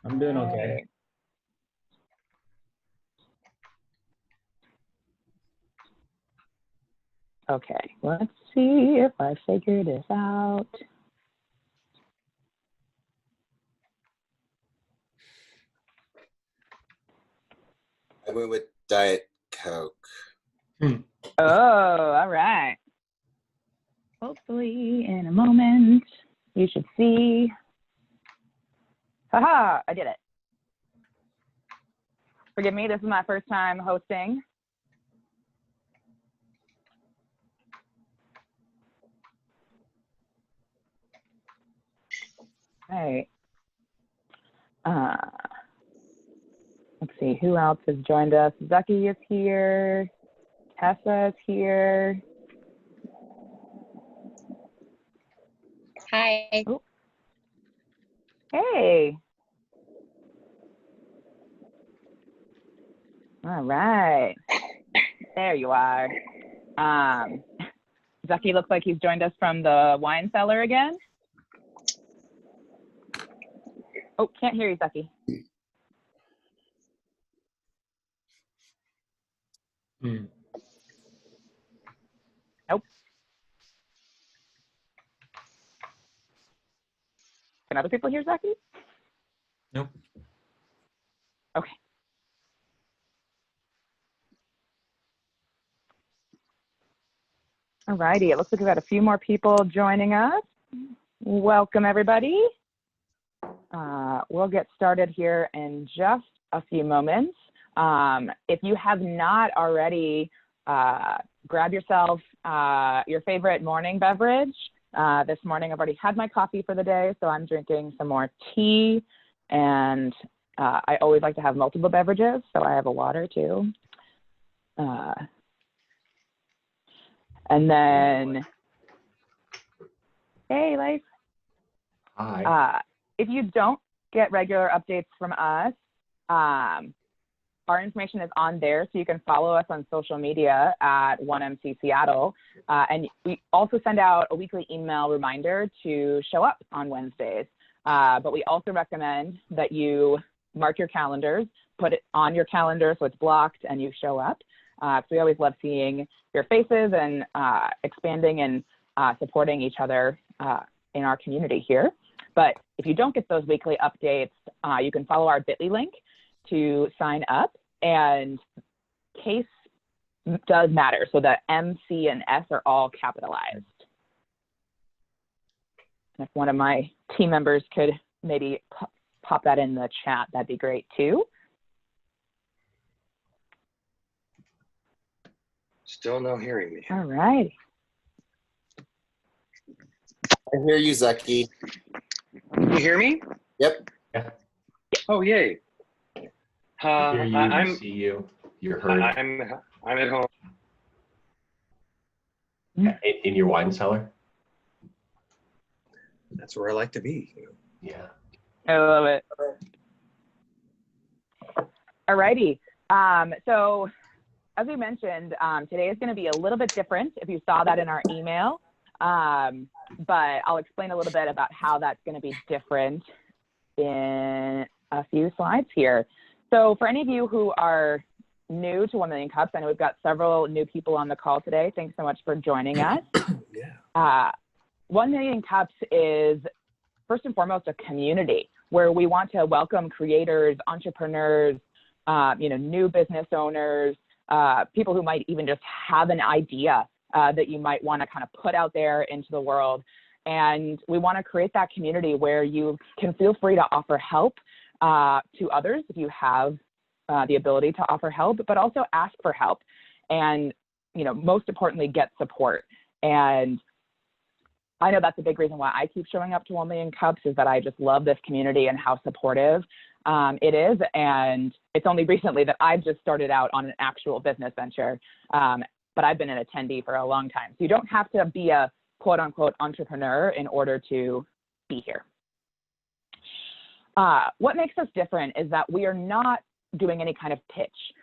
I'm doing okay. Okay, let's see if I figure this out. I went with Diet Coke. Oh, all right. Hopefully in a moment you should see. Haha, I did it. Forgive me, this is my first time hosting. All right. Let's see, who else has joined us? Zucky is here. Tessa is here. Hi. Oh. Hey. All right. There you are. Zucky looks like he's joined us from the wine cellar again. Oh, can't hear you, Zucky. Nope. Can other people hear Zucky? Nope. Okay. All righty, it looks like we've got a few more people joining us. Welcome, everybody. We'll get started here in just a few moments. If you have not already, grab yourself your favorite morning beverage. This morning I've already had my coffee for the day, so I'm drinking some more tea, and I always like to have multiple beverages, so I have a water too. And then, hey, Leif. Hi. If you don't get regular updates from us, our information is on there, so you can follow us on social media at 1MC Seattle. And we also send out a weekly email reminder to show up on Wednesdays. But we also recommend that you mark your calendars, put it on your calendar so it's blocked and you show up. So we always love seeing your faces and expanding and supporting each other in our community here. But if you don't get those weekly updates, you can follow our bit.ly link to sign up, and case does matter. So the M, C, and S are all capitalized. And if one of my team members could maybe pop that in the chat, that'd be great too. Still no hearing me. All right. I hear you, Zucky. You hear me? Yep. Yeah. Oh, yay. Hear you, I'm, see you. You're heard. I'm at home. In your wine cellar? That's where I like to be. Yeah. I love it. All righty. So as we mentioned, today is going to be a little bit different if you saw that in our email. But I'll explain a little bit about how that's going to be different in a few slides here. So for any of you who are new to 1 Million Cups, I know we've got several new people on the call today. Thanks so much for joining us. Yeah. 1 Million Cups is first and foremost a community where we want to welcome creators, entrepreneurs, new business owners, people who might even just have an idea that you might want to kind of put out there into the world. And we want to create that community where you can feel free to offer help to others if you have the ability to offer help, but also ask for help. And, most importantly, get support. And I know that's a big reason why I keep showing up to 1 Million Cups, is that I just love this community and how supportive it is. And it's only recently that I've just started out on an actual business venture. But I've been an attendee for a long time. So you don't have to be a quote unquote entrepreneur in order to be here. What makes us different is that we are not doing any kind of pitch.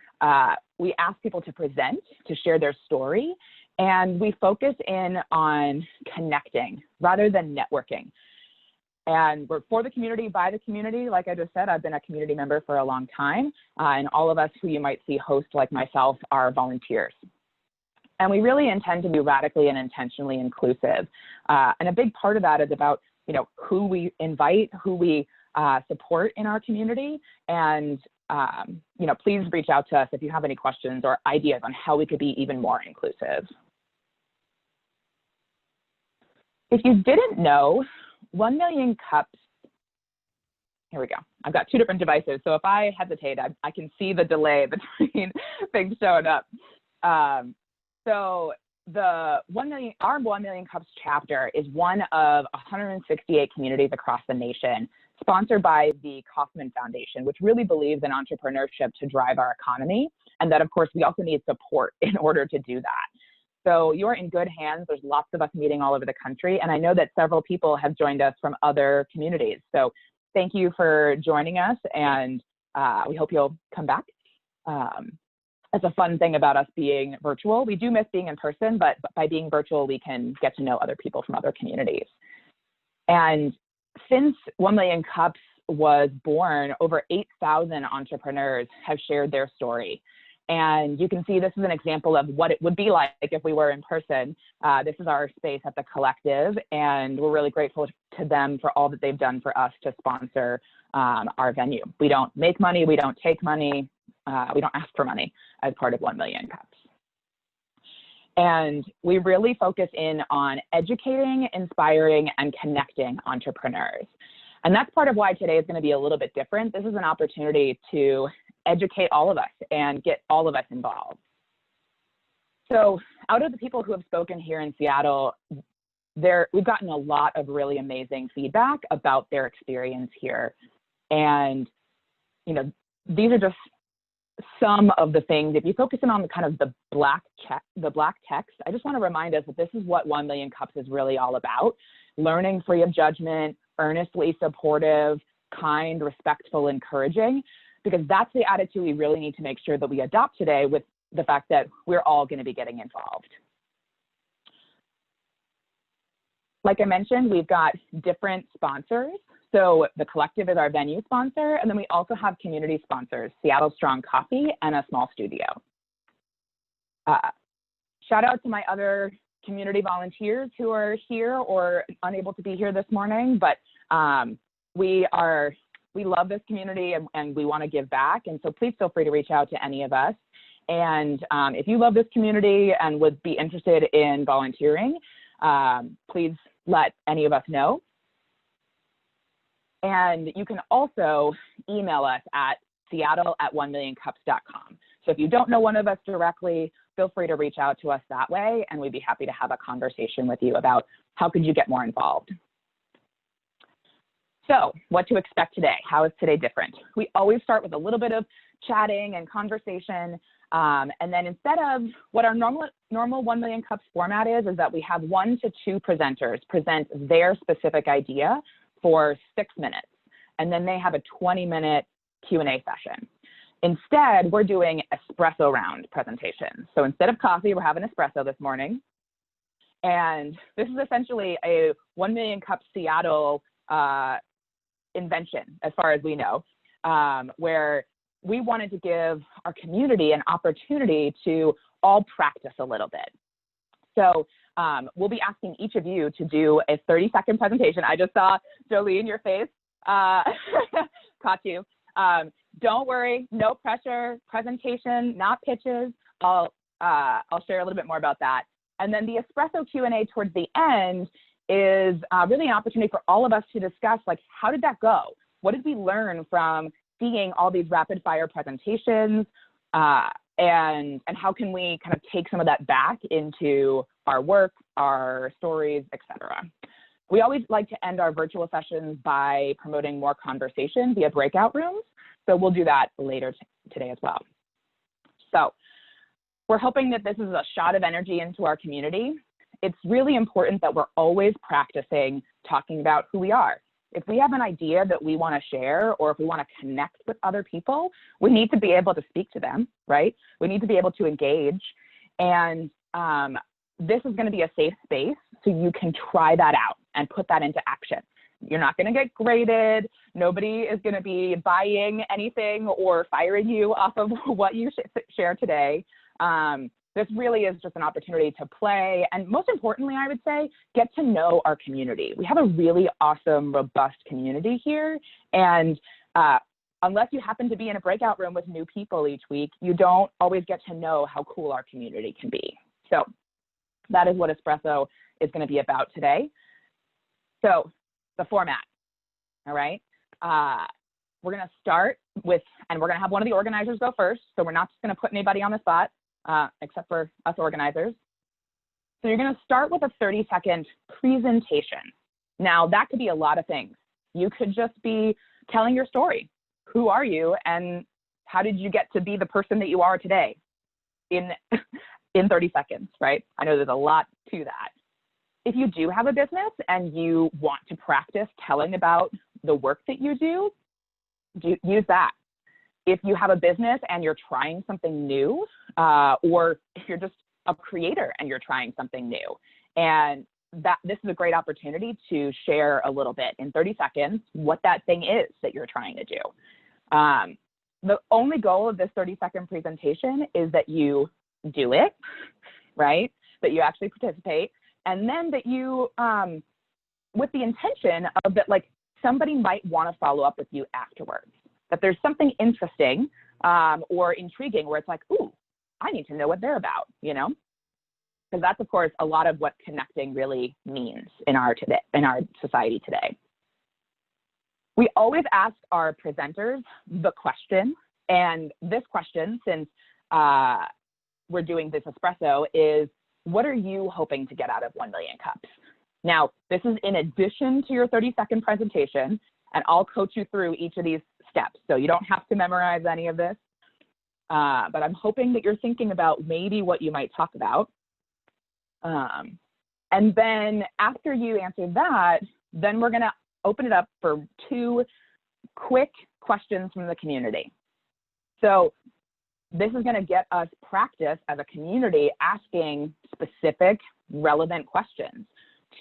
We ask people to present, to share their story, and we focus in on connecting rather than networking. And we're for the community, by the community. Like I just said, I've been a community member for a long time, and all of us who you might see host like myself are volunteers. And we really intend to be radically and intentionally inclusive. And a big part of that is about, you know, who we invite, who we support in our community. And, you know, please reach out to us if you have any questions or ideas on how we could be even more inclusive. If you didn't know, 1 million cups, here we go. I've got two different devices. So if I hesitate, I can see the delay between things showing up. So the our 1 Million Cups chapter is one of 168 communities across the nation, sponsored by the Kauffman Foundation, which really believes in entrepreneurship to drive our economy. And that, of course, we also need support in order to do that. So you're in good hands. There's lots of us meeting all over the country. And I know that several people have joined us from other communities. So thank you for joining us. And we hope you'll come back. That's a fun thing about us being virtual. We do miss being in person, but by being virtual, we can get to know other people from other communities. And since 1 Million Cups was born, over 8,000 entrepreneurs have shared their story. And you can see this is an example of what it would be like if we were in person. This is our space at the Collective, and we're really grateful to them for all that they've done for us to sponsor our venue. We don't make money, we don't take money, we don't ask for money as part of 1 Million Cups. And we really focus in on educating, inspiring, and connecting entrepreneurs. And that's part of why today is going to be a little bit different. This is an opportunity to educate all of us and get all of us involved. So out of the people who have spoken here in Seattle, we've gotten a lot of really amazing feedback about their experience here. And, you know, these are just some of the things. If you focus in on the kind of the black text, I just want to remind us that this is what 1 Million Cups is really all about. Learning free of judgment, earnestly supportive, kind, respectful, encouraging, because that's the attitude we really need to make sure that we adopt today, with the fact that we're all going to be getting involved. Like I mentioned, we've got different sponsors. So the Collective is our venue sponsor, and then we also have community sponsors, Seattle Strong Coffee and a small studio. Shout out to my other community volunteers who are here or unable to be here this morning, but we love this community and we want to give back. And so please feel free to reach out to any of us. And if you love this community and would be interested in volunteering, please let any of us know. And you can also email us at seattle@1millioncups.com. So if you don't know one of us directly, feel free to reach out to us that way, and we'd be happy to have a conversation with you about how could you get more involved. So what to expect today? How is today different? We always start with a little bit of chatting and conversation. And then instead of what our normal 1 Million Cups format is that we have 1 to 2 presenters present their specific idea for 6 minutes. And then they have a 20-minute Q&A session. Instead, we're doing espresso round presentations. So instead of coffee, we're having espresso this morning. And this is essentially a 1 Million Cups Seattle invention, as far as we know, where we wanted to give our community an opportunity to all practice a little bit. So we'll be asking each of you to do a 30-second presentation. I just saw Jolene, your face caught you. Don't worry, no pressure, presentation, not pitches. I'll share a little bit more about that. And then the espresso Q&A towards the end is really an opportunity for all of us to discuss, like, how did that go? What did we learn from seeing all these rapid fire presentations? And how can we kind of take some of that back into our work, our stories, etc. We always like to end our virtual sessions by promoting more conversation via breakout rooms. So we'll do that later today as well. So we're hoping that this is a shot of energy into our community. It's really important that we're always practicing talking about who we are. If we have an idea that we want to share, or if we want to connect with other people, we need to be able to speak to them, right? We need to be able to engage. And this is going to be a safe space so you can try that out and put that into action. You're not going to get graded. Nobody is going to be buying anything or firing you off of what you share today. This really is just an opportunity to play. And most importantly, I would say, get to know our community. We have a really awesome, robust community here. And unless you happen to be in a breakout room with new people each week, you don't always get to know how cool our community can be. So that is what Espresso is going to be about today. So the format, all right? We're going to start with, and we're going to have one of the organizers go first. So we're not just going to put anybody on the spot, except for us organizers. So you're going to start with a 30-second presentation. Now, that could be a lot of things. You could just be telling your story. Who are you, and how did you get to be the person that you are today in 30 seconds, right? I know there's a lot to that. If you do have a business and you want to practice telling about the work that you do, use that. If you have a business and you're trying something new, or if you're just a creator and you're trying something new, and this is a great opportunity to share a little bit in 30 seconds what that thing is that you're trying to do. The only goal of this 30-second presentation is that you do it, right? That you actually participate, and then that you, with the intention of that, like, somebody might want to follow up with you afterwards, that there's something interesting or intriguing where it's like, ooh, I need to know what they're about, you know? Because that's, of course, a lot of what connecting really means in our society today. We always ask our presenters the question, and this question, since we're doing this espresso, is what are you hoping to get out of 1 million cups? Now, this is in addition to your 30-second presentation, and I'll coach you through each of these steps. So you don't have to memorize any of this, but I'm hoping that you're thinking about maybe what you might talk about. And then after you answer that, then we're gonna open it up for 2 quick questions from the community. So this is gonna get us practice as a community asking specific, relevant questions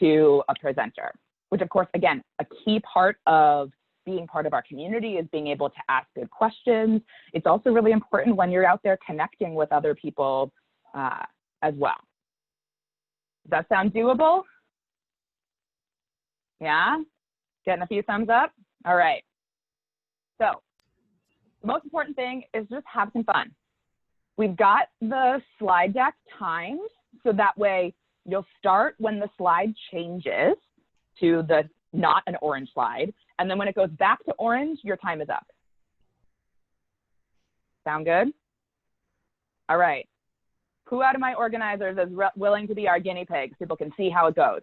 to a presenter, which of course, again, a key part of being part of our community is being able to ask good questions. It's also really important when you're out there connecting with other people as well. Does that sound doable? Yeah? Getting a few thumbs up? All right. So the most important thing is just have some fun. We've got the slide deck timed, so that way you'll start when the slide changes to the not an orange slide, and then when it goes back to orange, your time is up. Sound good? All right. Who out of my organizers is willing to be our guinea pig so people can see how it goes?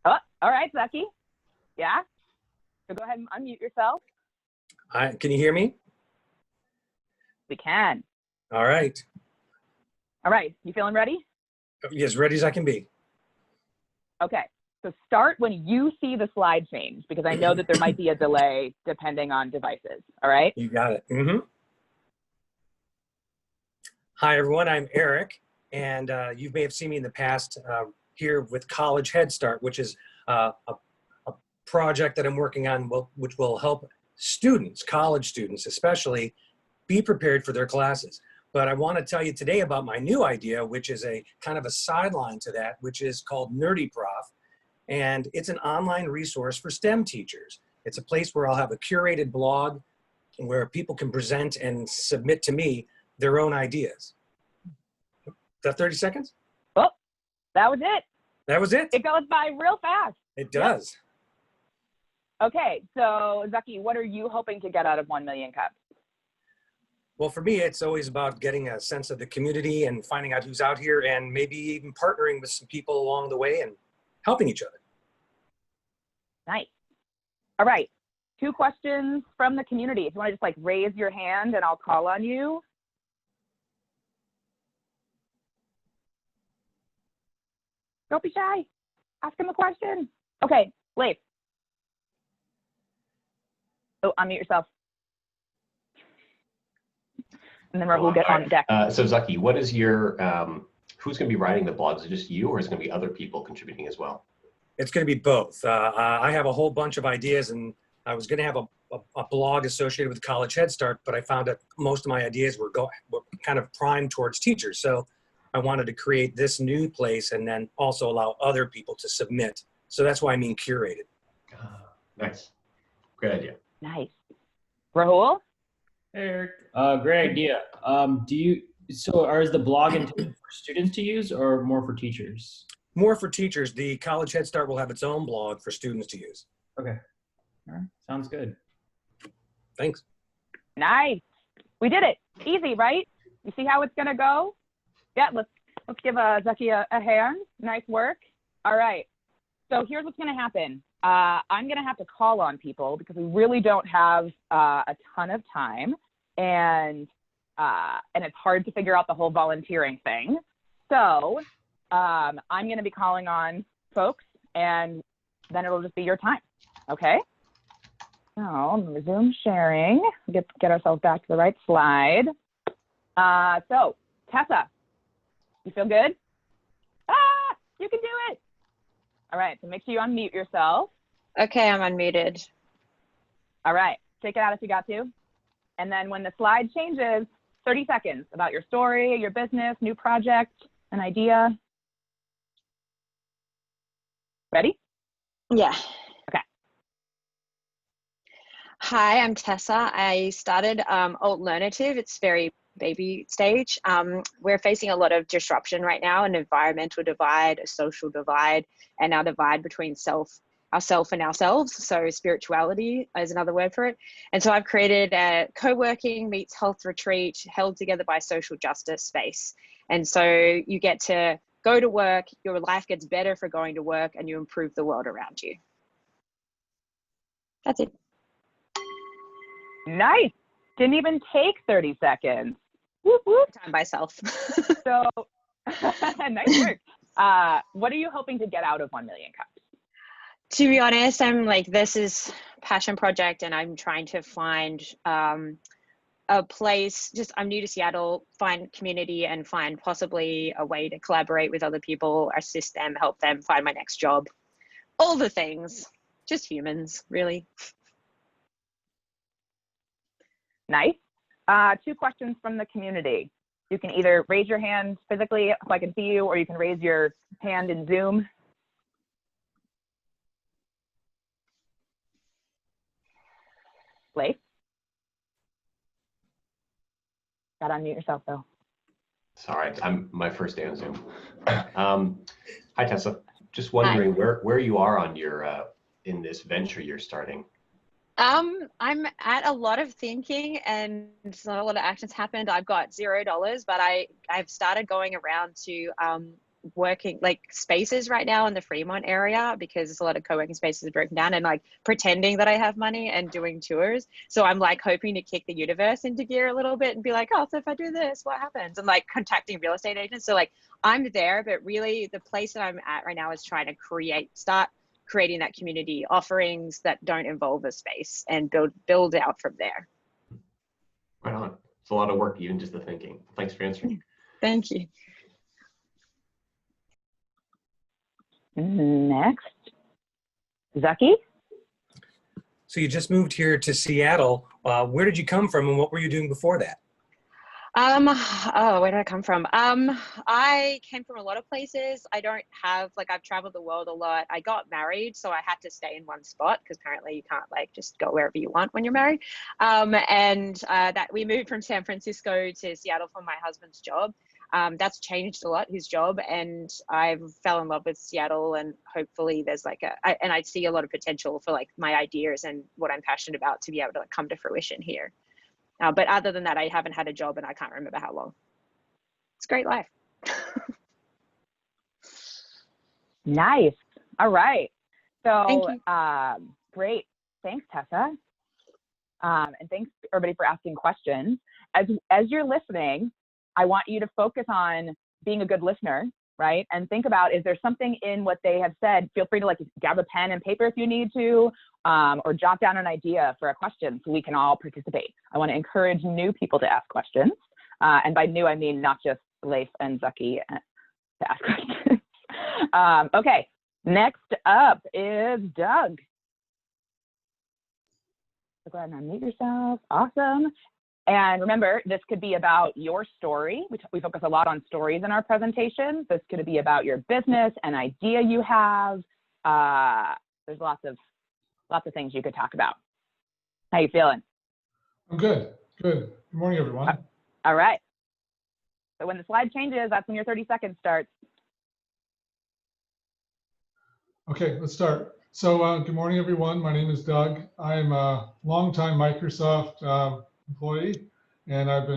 Oh, all right, Zucky. Yeah? So go ahead and unmute yourself. Can you hear me? We can. All right. All right, you feeling ready? As ready as I can be. Okay, so start when you see the slide change, because I know that there might be a delay depending on devices, all right? You got it. Mm-hmm. Hi, everyone. I'm Eric, and you may have seen me in the past here with College Head Start, which is a project that I'm working on, which will help students, college students especially, be prepared for their classes. But I want to tell you today about my new idea, which is a kind of a sideline to that, which is called Nerdy Prof. And it's an online resource for STEM teachers. It's a place where I'll have a curated blog where people can present and submit to me their own ideas. Is that 30 seconds? Oh, that was it. That was it. It goes by real fast. It does. Yep. Okay, so Zucky, what are you hoping to get out of 1 million cups? Well, for me, it's always about getting a sense of the community and finding out who's out here and maybe even partnering with some people along the way and helping each other. Nice. All right, 2 questions from the community. If you want to just like raise your hand and I'll call on you. Don't be shy. Ask him a question. Okay, Leif. Oh, unmute yourself. And then Rahul get on deck. So Zucky, what is your who's going to be writing the blog? Is it just you, or is it going to be other people contributing as well? It's going to be both. I have a whole bunch of ideas, and I was going to have a blog associated with College Head Start, but I found that most of my ideas were kind of primed towards teachers. So I wanted to create this new place and then also allow other people to submit. So that's why I mean curated. Nice. Great idea. Nice. Rahul? Hey, Eric. Great idea. Is the blog intended for students to use or more for teachers? More for teachers. The College Head Start will have its own blog for students to use. Okay. All right. Sounds good. Thanks. Nice. We did it. Easy, right? You see how it's going to go? Yeah, let's give Zucky a hand. Nice work. All right. So here's what's going to happen. I'm going to have to call on people because we really don't have a ton of time, and it's hard to figure out the whole volunteering thing. So I'm going to be calling on folks, and then it'll just be your time. Okay? So I'm going to resume sharing. Get ourselves back to the right slide. So Tessa, you feel good? You can do it. All right, so make sure you unmute yourself. Okay, I'm unmuted. All right, take it out if you got to. And then when the slide changes, 30 seconds about your story, your business, new project, an idea. Ready? Yeah. Okay. Hi, I'm Tessa. I started Alternative. It's very baby stage. We're facing a lot of disruption right now, an environmental divide, a social divide, and our divide between ourself and ourselves. So spirituality is another word for it. And so I've created a co-working meets health retreat held together by social justice space. And so you get to go to work, your life gets better for going to work, and you improve the world around you. That's it. Nice. Didn't even take 30 seconds. Whoop, whoop. Time by myself. So nice work. What are you hoping to get out of 1 million cups? To be honest, I'm like, this is passion project, and I'm trying to find a place. I'm new to Seattle, find community and find possibly a way to collaborate with other people, assist them, help them find my next job. All the things, just humans, really. Nice. 2 questions from the community. You can either raise your hand physically so I can see you, or you can raise your hand in Zoom. Leif? Gotta unmute yourself though. Sorry, I'm my first day on Zoom. Hi, Tessa. Just wondering where you are on your in this venture you're starting. I'm at a lot of thinking, and not a lot of actions happened. I've got $0, but I've started going around to working like spaces right now in the Fremont area, because there's a lot of co-working spaces broken down, and like pretending that I have money and doing tours. So I'm like hoping to kick the universe into gear a little bit and be like, oh, so if I do this, what happens? And like contacting real estate agents. So like I'm there, but really the place that I'm at right now is trying to start creating that community, offerings that don't involve a space, and build out from there. Right on. It's a lot of work, even just the thinking. Thanks for answering. Thank you. Next, Zucky. So you just moved here to Seattle. Where did you come from, and what were you doing before that? Where did I come from? I came from a lot of places. I've traveled the world a lot. I got married, so I had to stay in one spot, because apparently you can't like just go wherever you want when you're married. That we moved from San Francisco to Seattle for my husband's job. That's changed a lot, his job, and I fell in love with Seattle, and hopefully there's I see a lot of potential for like my ideas and what I'm passionate about to be able to come to fruition here. But other than that, I haven't had a job, and I can't remember how long. It's a great life. Nice. All right. So Thank you. Great. Thanks, Tessa. And thanks everybody for asking questions. As you're listening, I want you to focus on being a good listener, right? And think about, is there something in what they have said? Feel free to like grab a pen and paper if you need to, or jot down an idea for a question so we can all participate. I want to encourage new people to ask questions. And by new, I mean not just Leif and Zucky to ask questions. Okay, next up is Doug. So go ahead and unmute yourself. Awesome. And remember, this could be about your story. We focus a lot on stories in our presentations. This could be about your business, an idea you have. There's lots of things you could talk about. How you feeling? I'm good. Good. Good morning, everyone. All right. So when the slide changes, that's when your 30 seconds starts. Okay, let's start. So good morning, everyone. My name is Doug. I'm a longtime Microsoft employee, and I've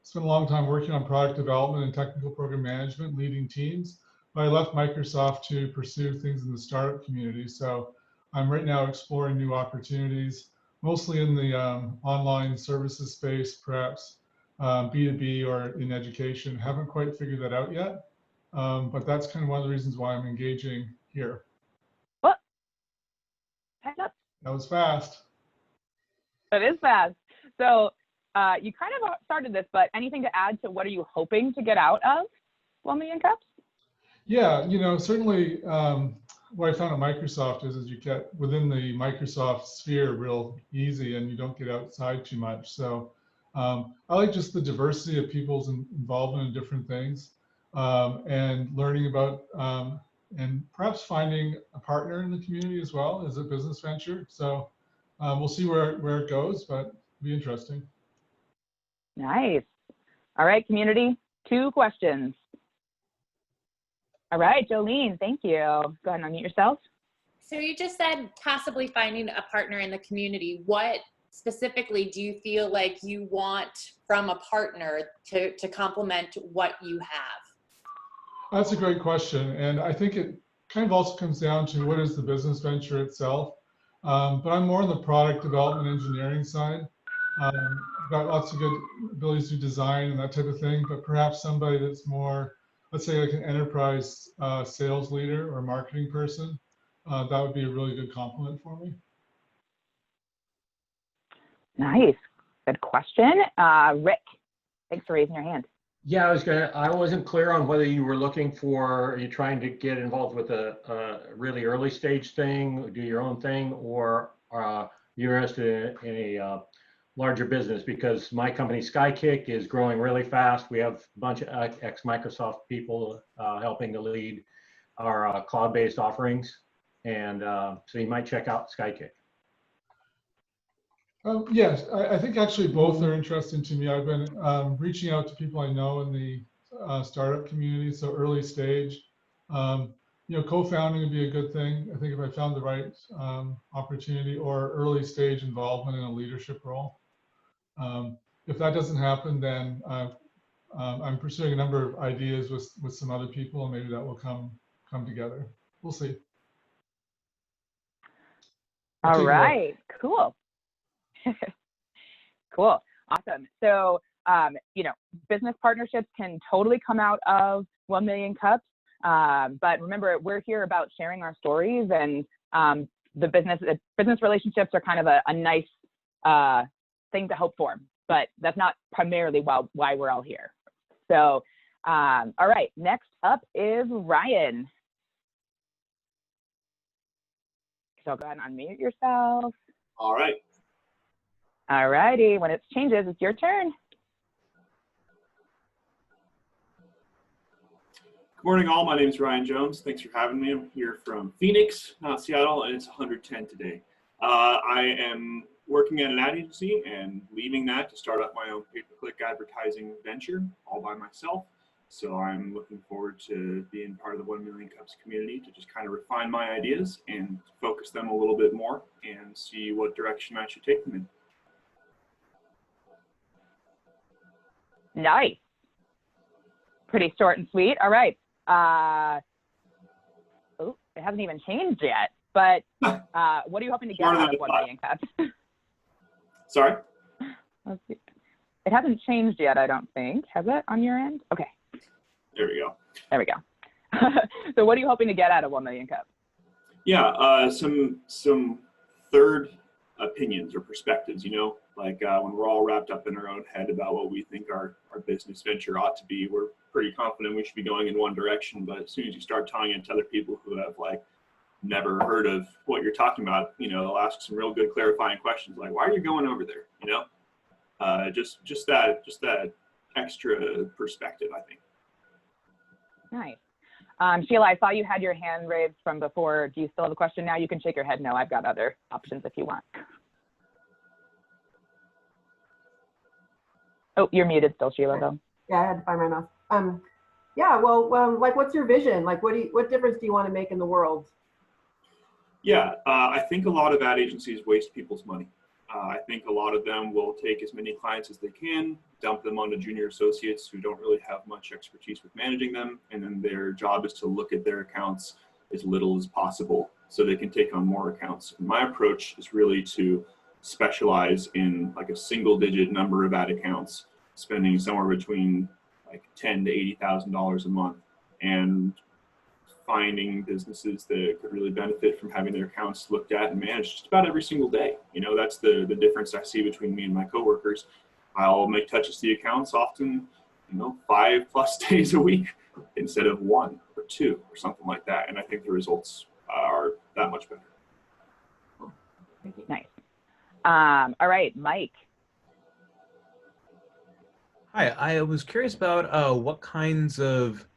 spent a long time working on product development and technical program management, leading teams. But I left Microsoft to pursue things in the startup community. So I'm right now exploring new opportunities, mostly in the online services space, perhaps B2B or in education. Haven't quite figured that out yet, but that's kind of one of the reasons why I'm engaging here. What? Heads up. That was fast. That is fast. So you kind of started this, but anything to add to what are you hoping to get out of 1 million cups? Yeah, certainly what I found at Microsoft is you get within the Microsoft sphere real easy and you don't get outside too much. So I like just the diversity of people's involvement in different things and learning about and perhaps finding a partner in the community as well as a business venture. So we'll see where it goes, but it'll be interesting. Nice. All right, community, 2 questions. All right, Jolene, thank you. Go ahead and unmute yourself. So you just said possibly finding a partner in the community. What specifically do you feel like you want from a partner to complement what you have? That's a great question. And I think it kind of also comes down to what is the business venture itself. But I'm more on the product development engineering side. I've got lots of good abilities to design and that type of thing, but perhaps somebody that's more, let's say like an enterprise sales leader or marketing person, that would be a really good compliment for me. Nice. Good question. Rick, thanks for raising your hand. Yeah, I wasn't clear on whether you were looking for, are you trying to get involved with a really early stage thing, do your own thing, or you're interested in a larger business? Because my company Skykick is growing really fast. We have a bunch of ex-Microsoft people helping to lead our cloud-based offerings. And so you might check out Skykick. Yes, I think actually both are interesting to me. I've been reaching out to people I know in the startup community, so early stage. Co-founding would be a good thing. I think if I found the right opportunity, or early stage involvement in a leadership role. If that doesn't happen, then I'm pursuing a number of ideas with some other people, and maybe that will come together. We'll see. All right, cool. Cool, awesome. So, business partnerships can totally come out of 1 million cups. But remember, we're here about sharing our stories, and the business relationships are kind of a nice thing to hope for, but that's not primarily why we're all here. So, all right, next up is Ryan. So go ahead and unmute yourself. All right. All righty, when it changes, it's your turn. Good morning, all. My name is Ryan Jones. Thanks for having me. I'm here from Phoenix, not Seattle, and it's 110 today. I am working at an ad agency and leaving that to start up my own pay-per-click advertising venture all by myself. So I'm looking forward to being part of the 1 Million Cups community to just kind of refine my ideas and focus them a little bit more and see what direction I should take them in. Nice. Pretty short and sweet. All right. Oh, it hasn't even changed yet, but what are you hoping to get out of 1 Million Cups? Sorry? Let's see. It hasn't changed yet, I don't think. Has it on your end? Okay. There we go. There we go. So what are you hoping to get out of 1 Million Cups? Yeah, some third opinions or perspectives, like when we're all wrapped up in our own head about what we think our business venture ought to be, we're pretty confident we should be going in one direction, but as soon as you start telling it to other people who have like never heard of what you're talking about, you know, they'll ask some real good clarifying questions like, why are you going over there? You know, just that extra perspective, I think. Nice. Sheila, I saw you had your hand raised from before. Do you still have a question now? You can shake your head no. I've got other options if you want. Oh, you're muted still, Sheila, though. Yeah, I had to find my mouth. Yeah, well, like, what's your vision? Like, what difference do you want to make in the world? Yeah, I think a lot of ad agencies waste people's money. I think a lot of them will take as many clients as they can, dump them onto junior associates who don't really have much expertise with managing them, and then their job is to look at their accounts as little as possible so they can take on more accounts. And my approach is really to specialize in like a single-digit number of ad accounts, spending somewhere between like $10,000 to $80,000 a month, and finding businesses that could really benefit from having their accounts looked at and managed just about every single day. You know, that's the difference I see between me and my coworkers. I'll make touches to the accounts often, you know, 5+ days a week instead of 1 or 2 or something like that. And I think the results are that much better. Nice. All right, Mike. Hi, I was curious about what kinds of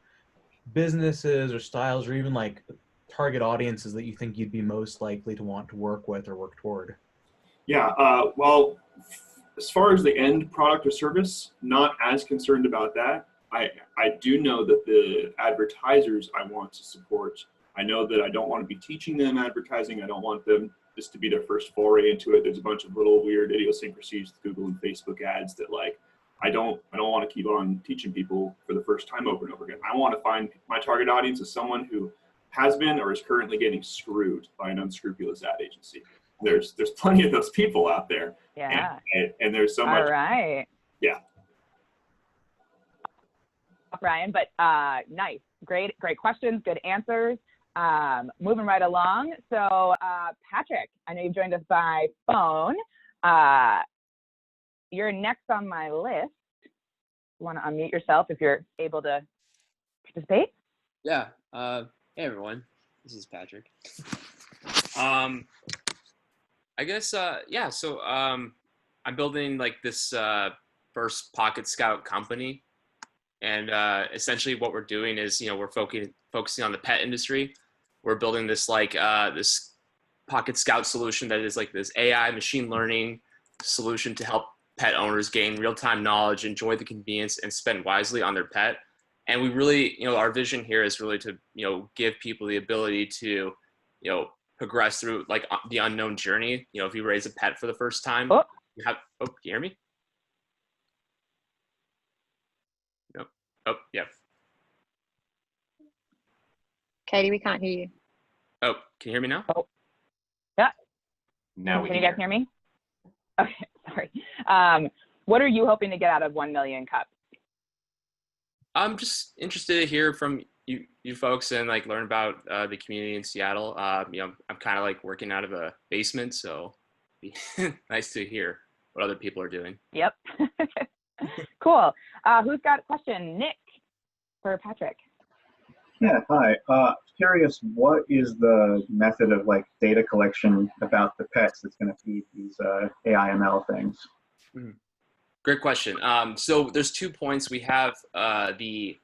businesses or styles or even like target audiences that you think you'd be most likely to want to work with or work toward. Yeah, well, as far as the end product or service, not as concerned about that. I do know that the advertisers I want to support, I know that I don't want to be teaching them advertising. I don't want them just to be their first foray into it. There's a bunch of little weird idiosyncrasies with Google and Facebook ads that like, I don't want to keep on teaching people for the first time over and over again. I want to find my target audience as someone who has been or is currently getting screwed by an unscrupulous ad agency. There's plenty of those people out there. Yeah. And there's so much. All right. Yeah. Brian, but nice. Great questions, good answers. Moving right along. So Patrick, I know you've joined us by phone. You're next on my list. You want to unmute yourself if you're able to participate? Yeah. Hey, everyone. This is Patrick. I guess, yeah, so I'm building like this first Pocket Scout company. And essentially what we're doing is, you know, we're focusing on the pet industry. We're building this like this Pocket Scout solution that is like this AI machine learning solution to help pet owners gain real-time knowledge, enjoy the convenience, and spend wisely on their pet. And we really, you know, our vision here is really to, you know, give people the ability to, you know, progress through like the unknown journey. You know, if you raise a pet for the first time, you have, can you hear me? No. Oh, yeah. Katie, we can't hear you. Oh, can you hear me now? Oh, yeah. Now we can you guys hear me? Okay, sorry. What are you hoping to get out of 1 million cups? I'm just interested to hear from you folks and like learn about the community in Seattle. You know, I'm kind of like working out of a basement, so it'd be nice to hear what other people are doing. Yep. Cool. Who's got a question? Nick for Patrick. Yeah, hi. Curious, what is the method of like data collection about the pets that's going to feed these AI/ML things? Great question. So there's 2 points. We have the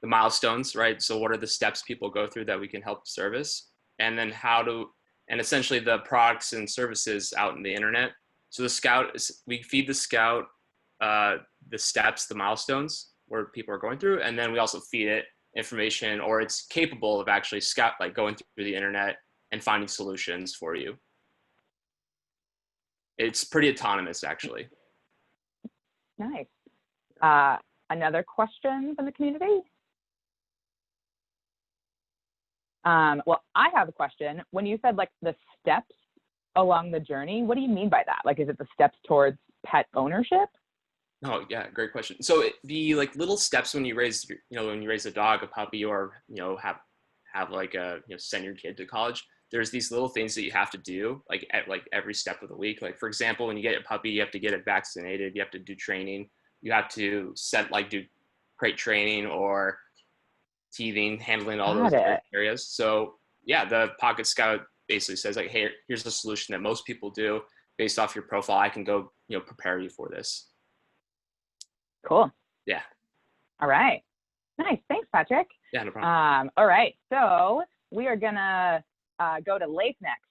milestones, right? So what are the steps people go through that we can help service, and then and essentially the products and services out in the internet. So the Scout, we feed the Scout the steps, the milestones where people are going through, and then we also feed it information, or it's capable of actually like going through the internet and finding solutions for you. It's pretty autonomous, actually. Nice. Another question from the community? Well, I have a question. When you said like the steps along the journey, what do you mean by that? Like, is it the steps towards pet ownership? Oh yeah, great question. So the like little steps when you raise, when you raise a dog, a puppy, or have like send your kid to college. There's these little things that you have to do like at like every step of the week. Like for example, when you get a puppy, you have to get it vaccinated. You have to do training. You have to do crate training or teething, handling all Got those it. areas. So yeah, the Pocket Scout basically says like, hey, here's the solution that most people do based off your profile. I can go, prepare you for this. Cool. Yeah. All right. Nice. Thanks, Patrick. Yeah, no problem. All right. So we are gonna go to Leif next.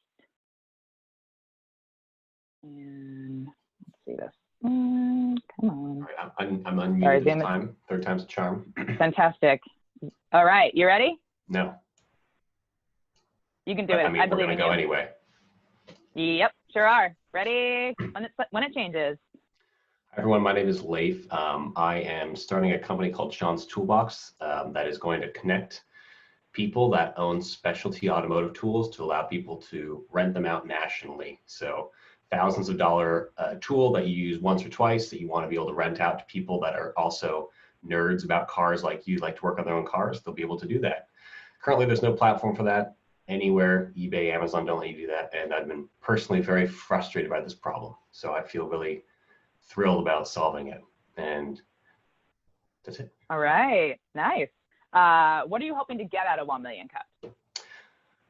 And let's see this. Come on. All right, I'm unmuted Sorry, this Zoom is- time. Third time's a charm. Fantastic. All right. You ready? No. You can do But, it. I mean, I we're believe gonna in go you. anyway. Yep, sure are. Ready when it changes. Hi, everyone, my name is Leif. I am starting a company called Sean's Toolbox that is going to connect people that own specialty automotive tools to allow people to rent them out nationally. So thousands of dollar tool that you use once or twice that you want to be able to rent out to people that are also nerds about cars like you, like to work on their own cars, they'll be able to do that. Currently, there's no platform for that anywhere. eBay, Amazon don't let you do that. And I've been personally very frustrated by this problem. So I feel really thrilled about solving it. And that's it. All right, nice. What are you hoping to get out of 1 Million Cups?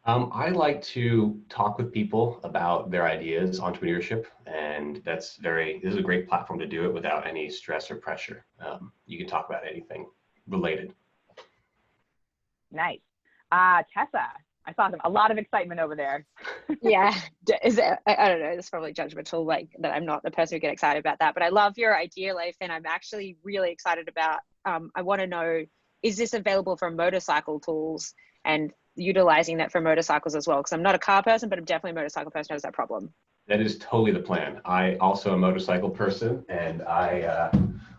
I like to talk with people about their ideas, entrepreneurship, and this is a great platform to do it without any stress or pressure. You can talk about anything related. Nice. Tessa, I saw a lot of excitement over there. Yeah, I don't know, it's probably judgmental, like that I'm not the person who get excited about that, but I love your idea, Leif, and I'm actually really excited about, I want to know, is this available for motorcycle tools and utilizing that for motorcycles as well? Because I'm not a car person, but I'm definitely a motorcycle person who has that problem. That is totally the plan. I also am a motorcycle person, and I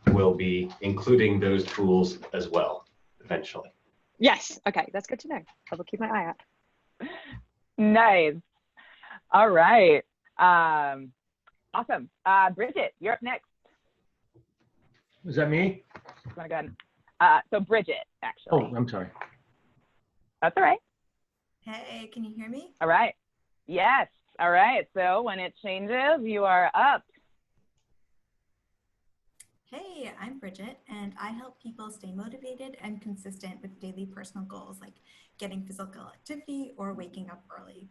will be including those tools as well eventually. Yes, okay, that's good to know. I will keep my eye out. Nice. All right. Awesome. Bridget, you're up next. Is that me? I'm gonna go ahead. So Bridget, actually. Oh, I'm sorry. That's all right. Hey, can you hear me? All right. Yes. All right. So when it changes, you are up. Hey, I'm Bridget, and I help people stay motivated and consistent with daily personal goals like getting physical activity or waking up early.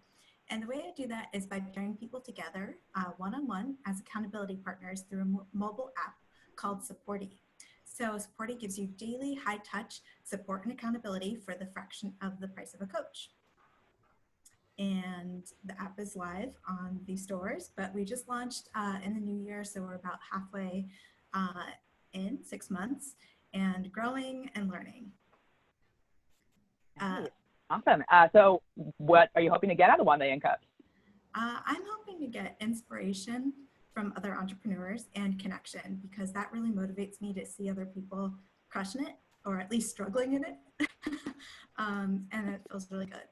And the way I do that is by pairing people together one-on-one as accountability partners through a mobile app called Supporty. So Supporty gives you daily high-touch support and accountability for the fraction of the price of a coach. And the app is live on the stores, but we just launched in the new year, so we're about halfway in 6 months and growing and learning. Awesome. So what are you hoping to get out of 1 Million Cups? I'm hoping to get inspiration from other entrepreneurs and connection, because that really motivates me to see other people crushing it, or at least struggling in it. And it feels really good.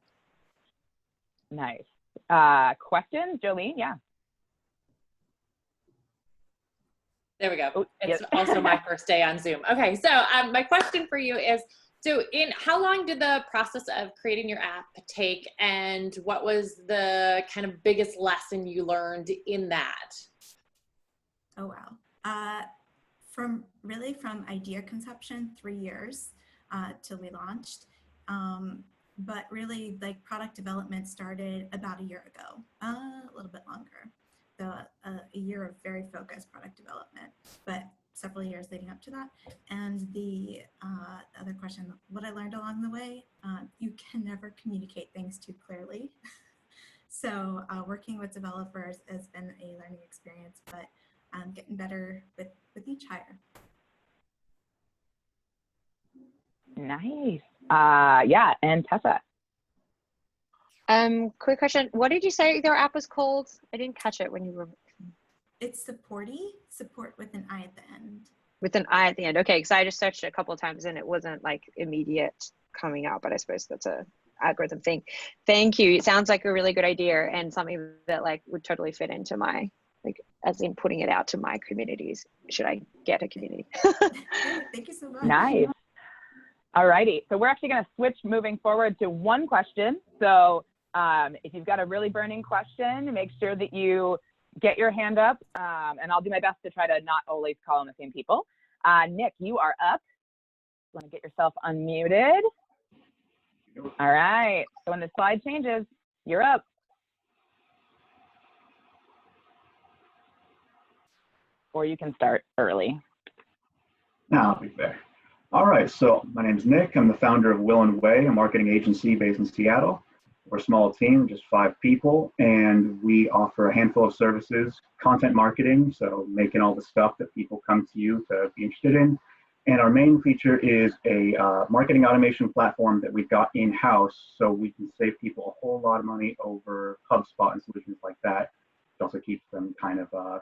Nice. Questions, Jolene? Yeah. There we go. Oh, it's yes. also my first day on Zoom. Okay, so my question for you is, so how long did the process of creating your app take, and what was the kind of biggest lesson you learned in that? Oh, wow. From idea conception, 3 years till we launched. But really, like, product development started about a year ago, a little bit longer. A year of very focused product development, but several years leading up to that. And the other question, what I learned along the way, you can never communicate things too clearly. So working with developers has been a learning experience, but I'm getting better with each hire. Nice. Yeah, and Tessa. Quick question. What did you say their app was called? I didn't catch it when you were. It's Supporty, support with an I at the end. With an I at the end. Okay, because I just searched it a couple of times and it wasn't like immediate coming out, but I suppose that's a algorithm thing. Thank you. It sounds like a really good idea and something that like would totally fit into my, like, as in putting it out to my communities. Should I get a community? Thank you so much. Nice. All righty. So we're actually going to switch moving forward to one question. So if you've got a really burning question, make sure that you get your hand up, and I'll do my best to try to not always call on the same people. Nick, you are up. want to get yourself unmuted. All right. So when the slide changes, you're up. Or you can start early. Now I'll be fair. All right, so my name's Nick. I'm the founder of Will and Way, a marketing agency based in Seattle. We're a small team, just 5 people, and we offer a handful of services, content marketing, so making all the stuff that people come to you to be interested in. And our main feature is a marketing automation platform that we've got in-house, so we can save people a whole lot of money over HubSpot and solutions like that. It also keeps them kind of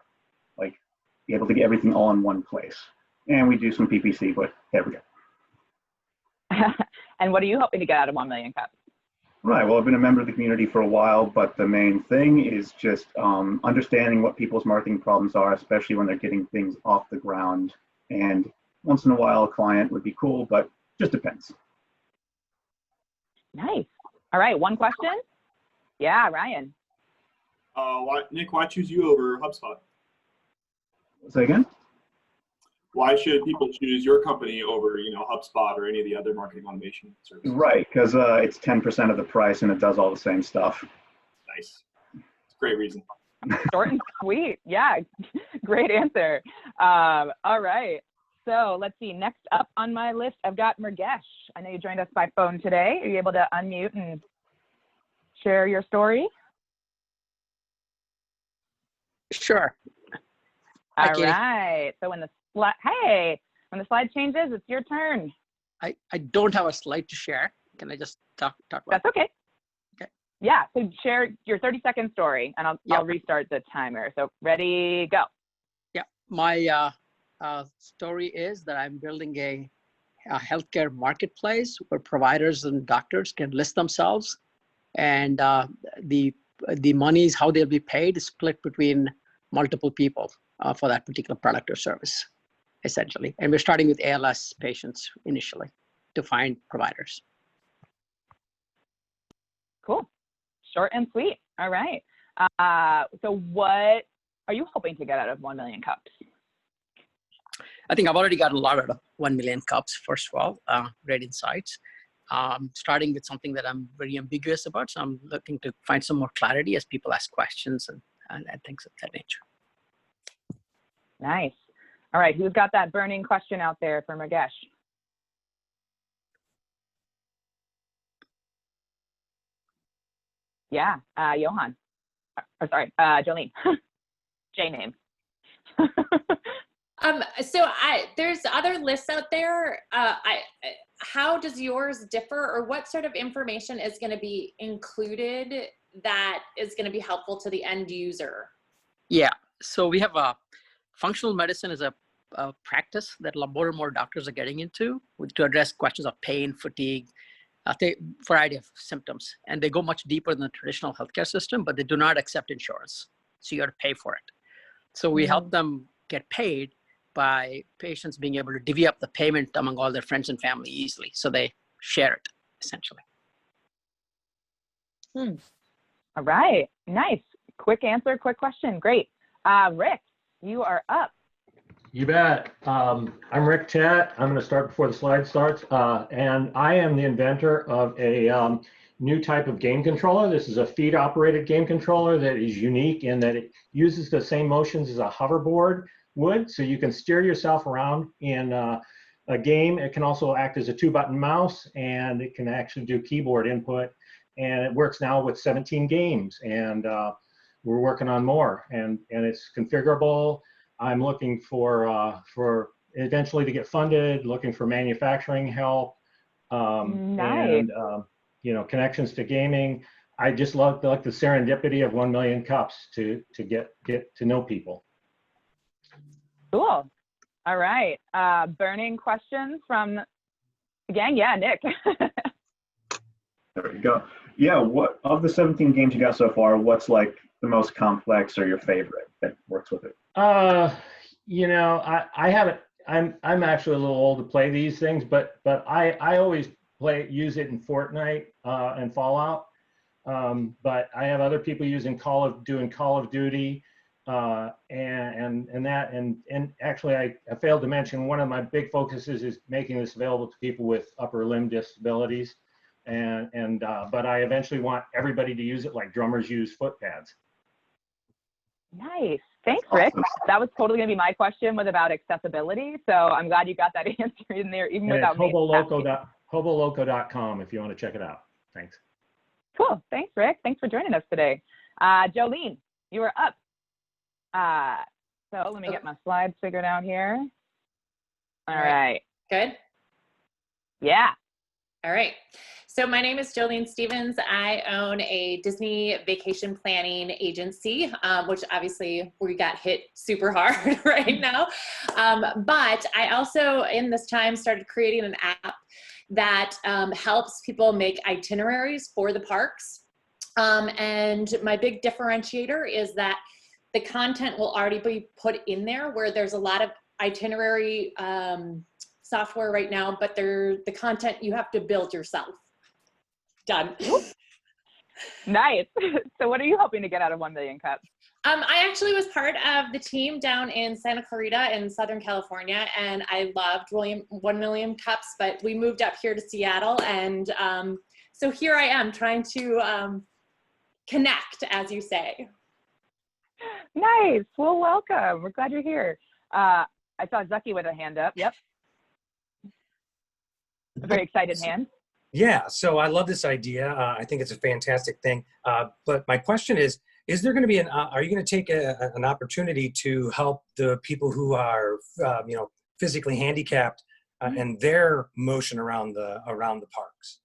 like be able to get everything all in one place. And we do some PPC, but there we go. And what are you hoping to get out of 1 million cups? Right, well, I've been a member of the community for a while, but the main thing is just understanding what people's marketing problems are, especially when they're getting things off the ground. And once in a while, a client would be cool, but just depends. Nice. All right, one question? Yeah, Ryan. Nick, why choose you over HubSpot? Say again? Why should people choose your company over, HubSpot or any of the other marketing automation services? Right, because it's 10% of the price and it does all the same stuff. Nice. It's a great reason. Short and sweet. Yeah, great answer. All right. So let's see. Next up on my list, I've got Murgesh. I know you joined us by phone today. Are you able to unmute and share your story? Sure. All right. So when the when the slide changes, it's your turn. I don't have a slide to share. Can I just talk about That's okay. Okay. Yeah. So share your 30-second story, and I'll restart the timer. So ready, go. Yeah. My story is that I'm building a healthcare marketplace where providers and doctors can list themselves, and the monies, how they'll be paid, is split between multiple people for that particular product or service, essentially. And we're starting with ALS patients initially to find providers. Cool. Short and sweet. All right. So what are you hoping to get out of 1 million cups? I think I've already got a lot out of 1 million cups, first of all, great insights. Starting with something that I'm very ambiguous about. So I'm looking to find some more clarity as people ask questions and things of that nature. Nice. All right. Who's got that burning question out there for Murgesh? Yeah. Johan. Or sorry, Jolene. J name. So there's other lists out there. How does yours differ, or what sort of information is going to be included that is going to be helpful to the end user? Yeah, so we have functional medicine is a practice that more and more doctors are getting into to address questions of pain, fatigue, a variety of symptoms. And they go much deeper than the traditional healthcare system, but they do not accept insurance. So you got to pay for it. So we help them get paid by patients being able to divvy up the payment among all their friends and family easily. So they share it, essentially. All right. Nice. Quick answer, quick question. Great. Rick, you are up. You bet. I'm Rick Tett. I'm going to start before the slide starts. And I am the inventor of a new type of game controller. This is a feed-operated game controller that is unique in that it uses the same motions as a hoverboard would. So you can steer yourself around in a game. It can also act as a 2-button mouse, and it can actually do keyboard input. And it works now with 17 games. And we're working on more. And it's configurable. I'm looking for eventually to get funded, looking for manufacturing help, Nice. and connections to gaming. I just love the serendipity of 1 million cups to get to know people. Cool. All right. Burning questions from the gang. Yeah, Nick. There we go. Yeah, what of the 17 games you got so far, what's like the most complex or your favorite that works with it? I haven't. I'm actually a little old to play these things, but I always use it in Fortnite and Fallout. But I have other people doing Call of Duty. And actually I failed to mention one of my big focuses is making this available to people with upper limb disabilities. But I eventually want everybody to use it like drummers use foot pads. Nice. Thanks, Rick. That was totally going to be my question, was about accessibility. So I'm glad you got that answer in there, even And without it's me. hoboloco.com if you want to check it out. Thanks. Cool. Thanks, Rick. Thanks for joining us today. Jolene, you were up. So let me get my slides figured out here. All right. Good. Yeah. All right. So my name is Jolene Stevens. I own a Disney vacation planning agency, which obviously we got hit super hard right now. But I also, in this time, started creating an app that helps people make itineraries for the parks. And my big differentiator is that the content will already be put in there, where there's a lot of itinerary software right now, but the content you have to build yourself. Done. Nice. So what are you hoping to get out of 1 million cups? I actually was part of the team down in Santa Clarita in Southern California, and I loved 1 million cups, but we moved up here to Seattle, and so here I am trying to connect, as you say. Nice. Well, welcome. We're glad you're here. I saw Zucky with a hand up. Yep. A very excited hand. Yeah, so I love this idea. I think it's a fantastic thing. But my question is there going to be are you going to take an opportunity to help the people who are, physically handicapped and their motion around the parks?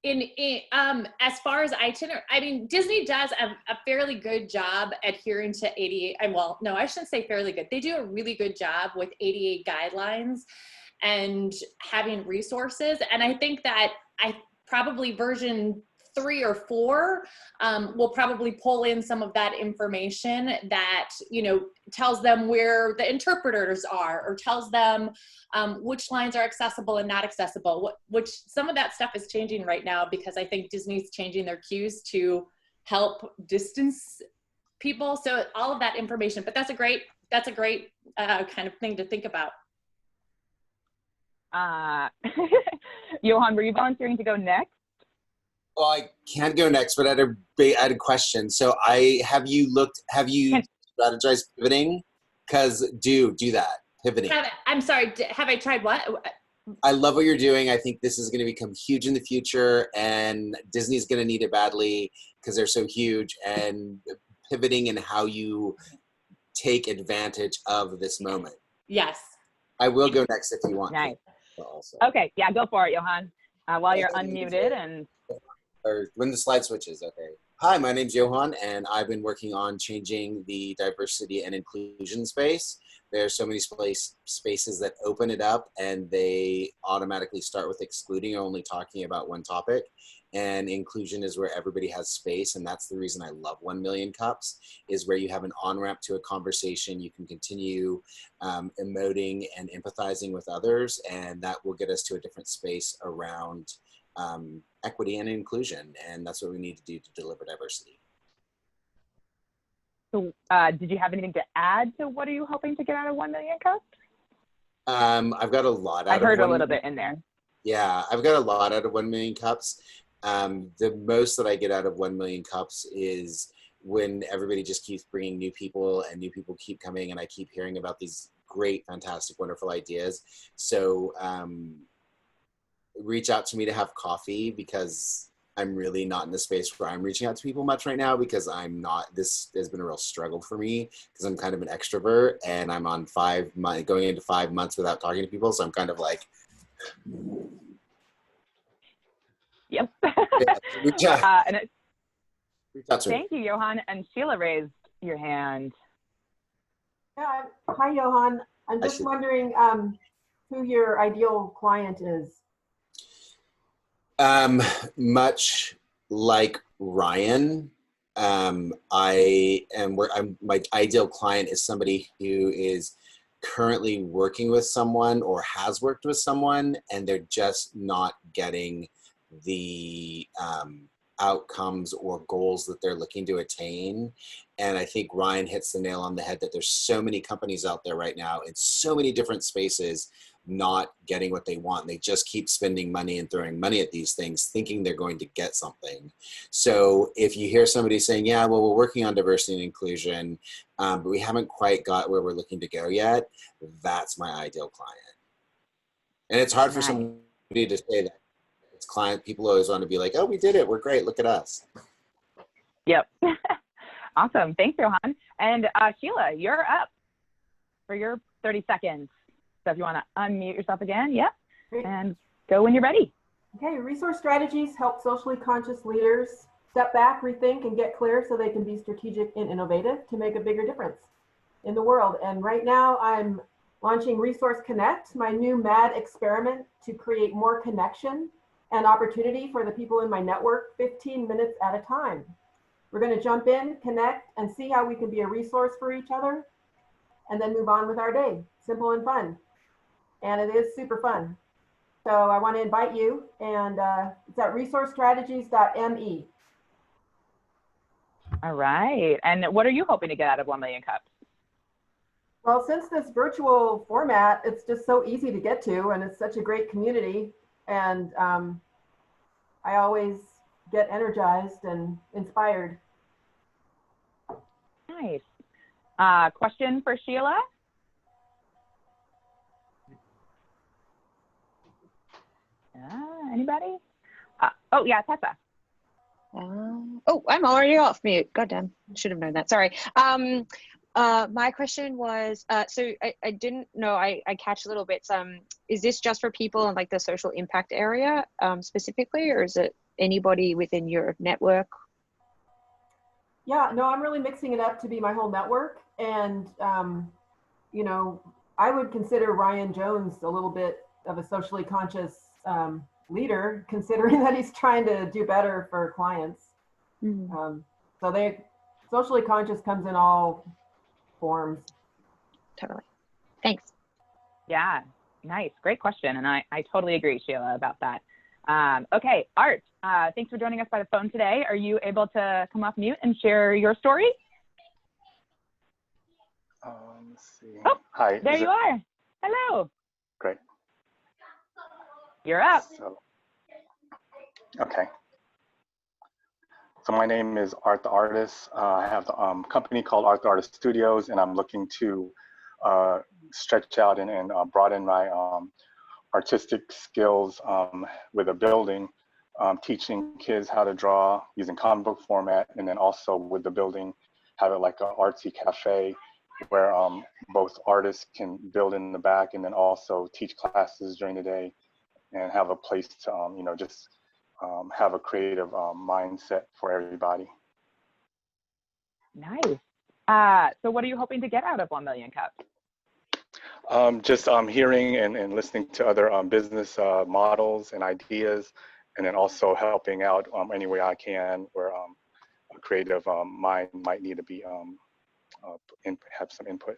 As far as itinerary, I mean, Disney does a fairly good job adhering to ADA. Well, no, I shouldn't say fairly good. They do a really good job with ADA guidelines and having resources. And I think that probably version 3 or 4 will probably pull in some of that information that, tells them where the interpreters are, or tells them which lines are accessible and not accessible, which some of that stuff is changing right now, because I think Disney's changing their cues to help distance people. So all of that information, but that's a great kind of thing to think about. Johan, were you volunteering to go next? Well, I can't go next, but I had a question. So have you strategized pivoting? Because do that, pivoting. I'm sorry, have I tried what? I love what you're doing. I think this is going to become huge in the future, and Disney's going to need it badly because they're so huge, and pivoting and how you take advantage of this moment. Yes. I will go next if you want. Nice. Also. Okay, yeah, go for it, Johan. While you're unmuted and... Or when the slide switches, okay. Hi, my name's Johan, and I've been working on changing the diversity and inclusion space. There are so many spaces that open it up, and they automatically start with excluding or only talking about one topic. And inclusion is where everybody has space, and that's the reason I love 1 million cups, is where you have an on-ramp to a conversation. You can continue emoting and empathizing with others, and that will get us to a different space around equity and inclusion, and that's what we need to do to deliver diversity. So did you have anything to add to what are you hoping to get out of 1 million cups? I've got a lot out of I heard a little bit in there. Yeah, I've got a lot out of 1 million cups. The most that I get out of 1 million cups is when everybody just keeps bringing new people, and new people keep coming, and I keep hearing about these great, fantastic, wonderful ideas. So reach out to me to have coffee, because I'm really not in the space where I'm reaching out to people much right now, because this has been a real struggle for me, because I'm kind of an extrovert, and I'm on going into 5 months without talking to people. So I'm kind of like, yep. Yeah, reach out. Reach out to me. Thank you, Johan. And Sheila raised your hand. Yeah. Hi, Johan. I'm just wondering who your ideal client is. Much like Ryan, my ideal client is somebody who is currently working with someone or has worked with someone, and they're just not getting the outcomes or goals that they're looking to attain. And I think Ryan hits the nail on the head that there's so many companies out there right now in so many different spaces not getting what they want. They just keep spending money and throwing money at these things thinking they're going to get something. So if you hear somebody saying, yeah, well, we're working on diversity and inclusion, but we haven't quite got where we're looking to go yet, that's my ideal client. And it's hard for somebody to say that. It's client, people always want to be like, oh, we did it, we're great, look at us. Yep. Awesome. Thanks, Johan. And Sheila, you're up for your 30 seconds. So if you want to unmute yourself again, yep, and go when you're ready. Okay, resource strategies help socially conscious leaders step back, rethink, and get clear so they can be strategic and innovative to make a bigger difference in the world. And right now I'm launching Resource Connect, my new mad experiment to create more connection and opportunity for the people in my network 15 minutes at a time. We're going to jump in, connect, and see how we can be a resource for each other, and then move on with our day. Simple and fun. And it is super fun. So I want to invite you, and it's at resourcestrategies.me. All right. And what are you hoping to get out of 1 Million Cups? Well, since this virtual format, it's just so easy to get to, and it's such a great community. And I always get energized and inspired. Nice. Question for Sheila? Anybody? Oh, yeah, Tessa. Oh, I'm already off mute. Goddamn, should have known that. Sorry. My question was, so I didn't know, I catch little bits. Is this just for people in like the social impact area specifically, or is it anybody within your network? Yeah, no, I'm really mixing it up to be my whole network. And, you know, I would consider Ryan Jones a little bit of a socially conscious leader, considering that he's trying to do better for clients. So socially conscious comes in all forms. Totally. Thanks. Yeah, nice. Great question. And I totally agree, Sheila, about that. Okay, Art, thanks for joining us by the phone today. Are you able to come off mute and share your story? Let's see. Oh, hi. There you are. Hello. Great. You're up. Okay. So my name is Art the Artist. I have a company called Art the Artist Studios, and I'm looking to stretch out and broaden my artistic skills with a building, teaching kids how to draw using comic book format, and then also with the building, have it like an artsy cafe where both artists can build in the back and then also teach classes during the day and have a place to, you know, just have a creative mindset for everybody. Nice. So what are you hoping to get out of 1 Million Cups? Just hearing and listening to other business models and ideas, and then also helping out any way I can where a creative mind might need to be have some input.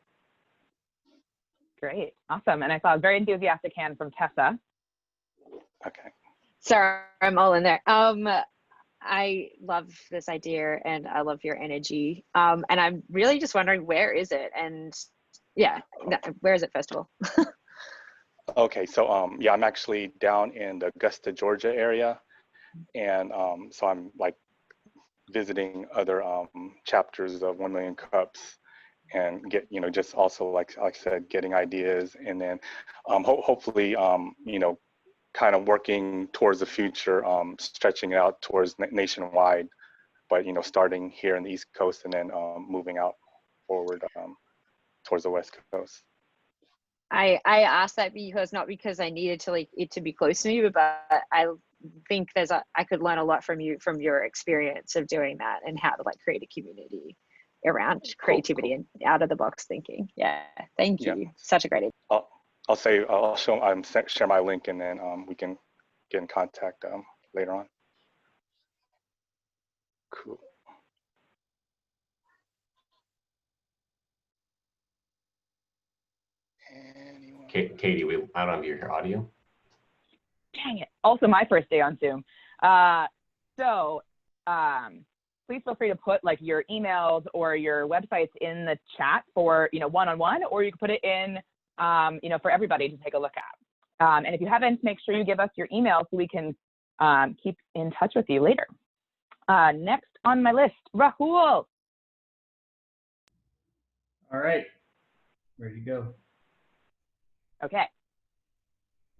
Great, awesome. And I saw a very enthusiastic hand from Tessa. Okay. Sorry, I'm all in there. I love this idea and I love your energy. And I'm really just wondering, where is it? And yeah, where is it, first of all? Okay, so yeah, I'm actually down in the Augusta, Georgia area. And so I'm like visiting other chapters of 1 Million Cups and get, you know, just also like I said, getting ideas, and then hopefully, you know, kind of working towards the future, stretching it out towards nationwide, but, you know, starting here in the East Coast and then moving out forward towards the West Coast. I asked that because not because I needed to like it to be close to me, but I think I could learn a lot from you, from your experience of doing that and how to like create a community around creativity and out of the box thinking. Yeah, thank you. Yeah. Such a great idea. I'll share my link, and then we can get in contact later on. Cool. Katie, I don't hear your audio. Dang it. Also my first day on Zoom. So please feel free to put like your emails or your websites in the chat for, one-on-one, or you can put it in, for everybody to take a look at. And if you haven't, make sure you give us your email so we can keep in touch with you later. Next on my list, Rahul. All right, ready to go. Okay.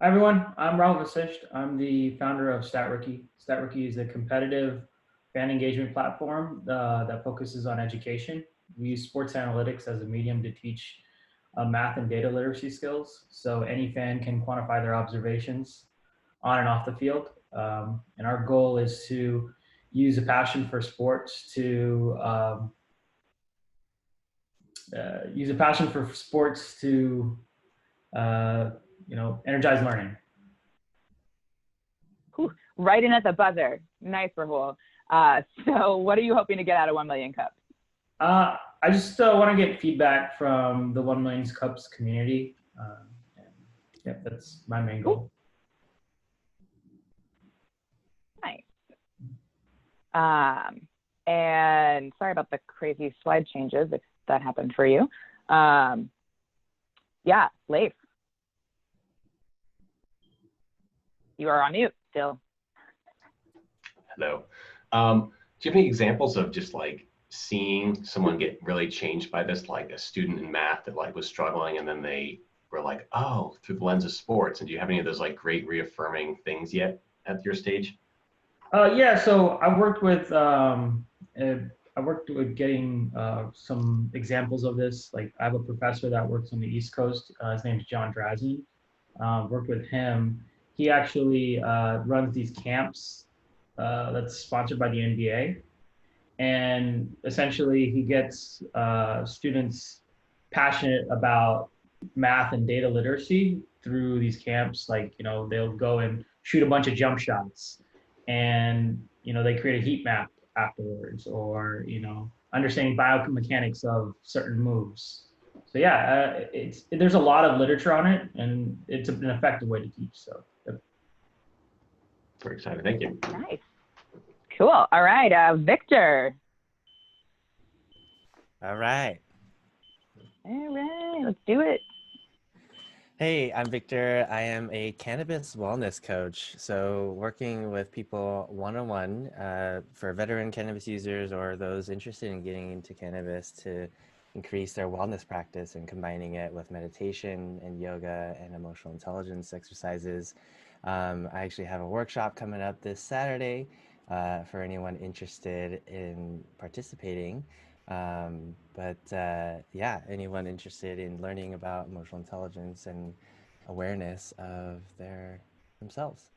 Hi everyone, I'm Rahul. I'm the founder of StatRookie. StatRookie is a competitive fan engagement platform that focuses on education. We use sports analytics as a medium to teach math and data literacy skills, so any fan can quantify their observations on and off the field. And our goal is to use a passion for sports to energize learning. Whew, right in at the buzzer. Nice, Rahul. So what are you hoping to get out of 1 Million Cups? I just want to get feedback from the 1 Million Cups community. Yeah, that's my main goal. Nice. And sorry about the crazy slide changes if that happened for you. Yeah, Leif. You are on mute still. Hello. Do you have any examples of just like seeing someone get really changed by this, like a student in math that like was struggling and then they were like, oh, through the lens of sports? And do you have any of those like great reaffirming things yet at your stage? Yeah, so I worked with getting some examples of this. Like I have a professor that works on the East Coast. His name is John Drazen. Worked with him. He actually runs these camps that's sponsored by the NBA. And essentially he gets students passionate about math and data literacy through these camps. Like, they'll go and shoot a bunch of jump shots and, they create a heat map afterwards, or, understanding biomechanics of certain moves. So yeah, there's a lot of literature on it, and it's an effective way to teach. So very excited. Thank you. Nice. Cool. All right, Victor. All right. All right, let's do it. Hey, I'm Victor. I am a cannabis wellness coach. So working with people one-on-one for veteran cannabis users or those interested in getting into cannabis to increase their wellness practice and combining it with meditation and yoga and emotional intelligence exercises. I actually have a workshop coming up this Saturday for anyone interested in participating. Yeah, anyone interested in learning about emotional intelligence and awareness of themselves.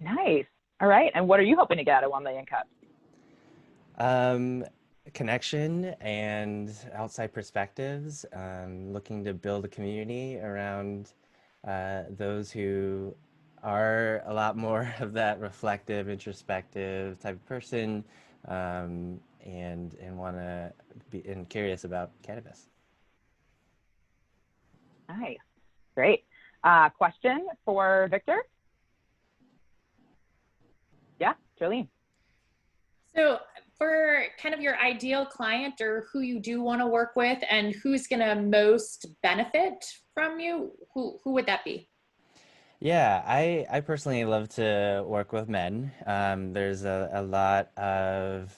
Nice. All right. And what are you hoping to get out of 1 Million Cups? Connection and outside perspectives. Looking to build a community around those who are a lot more of that reflective, introspective type of person, and want to be curious about cannabis. Nice, great. Question for Victor? Yeah, Jolene. So for kind of your ideal client, or who you do want to work with and who's going to most benefit from you, who would that be? Yeah, I personally love to work with men. There's a lot of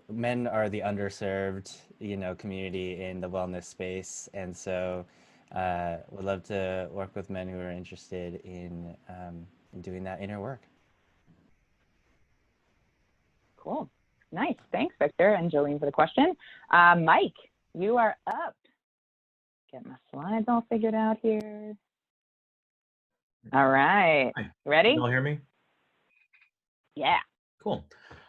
men are the underserved, community in the wellness space, and so would love to work with men who are interested in doing that inner work. Cool, nice. Thanks, Victor and Jolene, for the question. Mike, you are up. Get my slides all figured out here. All right. Hi. Ready? Can you all hear me? Yeah. Cool.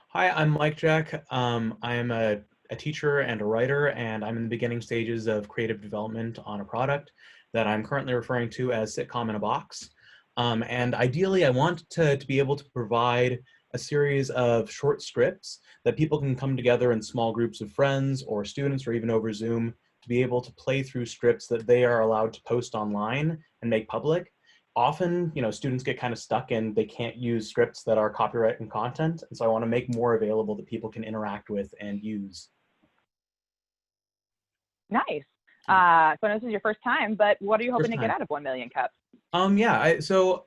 Hi, I'm Mike Jack. I am a teacher and a writer, and I'm in the beginning stages of creative development on a product that I'm currently referring to as Sitcom in a Box. And ideally, I want to be able to provide a series of short scripts that people can come together in small groups of friends or students or even over Zoom to be able to play through scripts that they are allowed to post online and make public. often, students get kind of stuck and they can't use scripts that are copyright and content. And so I want to make more available that people can interact with and use. Nice. So this is your first time, but what are you hoping to get out of 1 million cups? So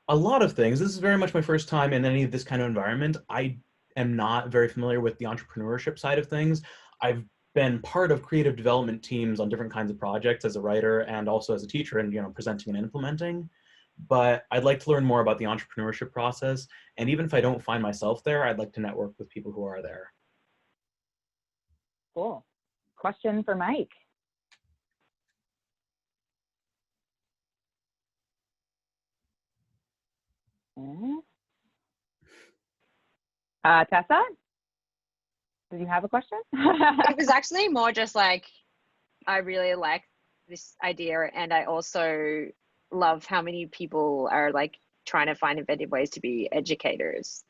a lot of things. This is very much my first time in any of this kind of environment. I am not very familiar with the entrepreneurship side of things. I've been part of creative development teams on different kinds of projects as a writer and also as a teacher, and presenting and implementing. But I'd like to learn more about the entrepreneurship process. And even if I don't find myself there, I'd like to network with people who are there. Cool. Question for Mike. Tessa, did you have a question? It was actually more just like, I really like this idea, and I also love how many people are like trying to find inventive ways to be educators.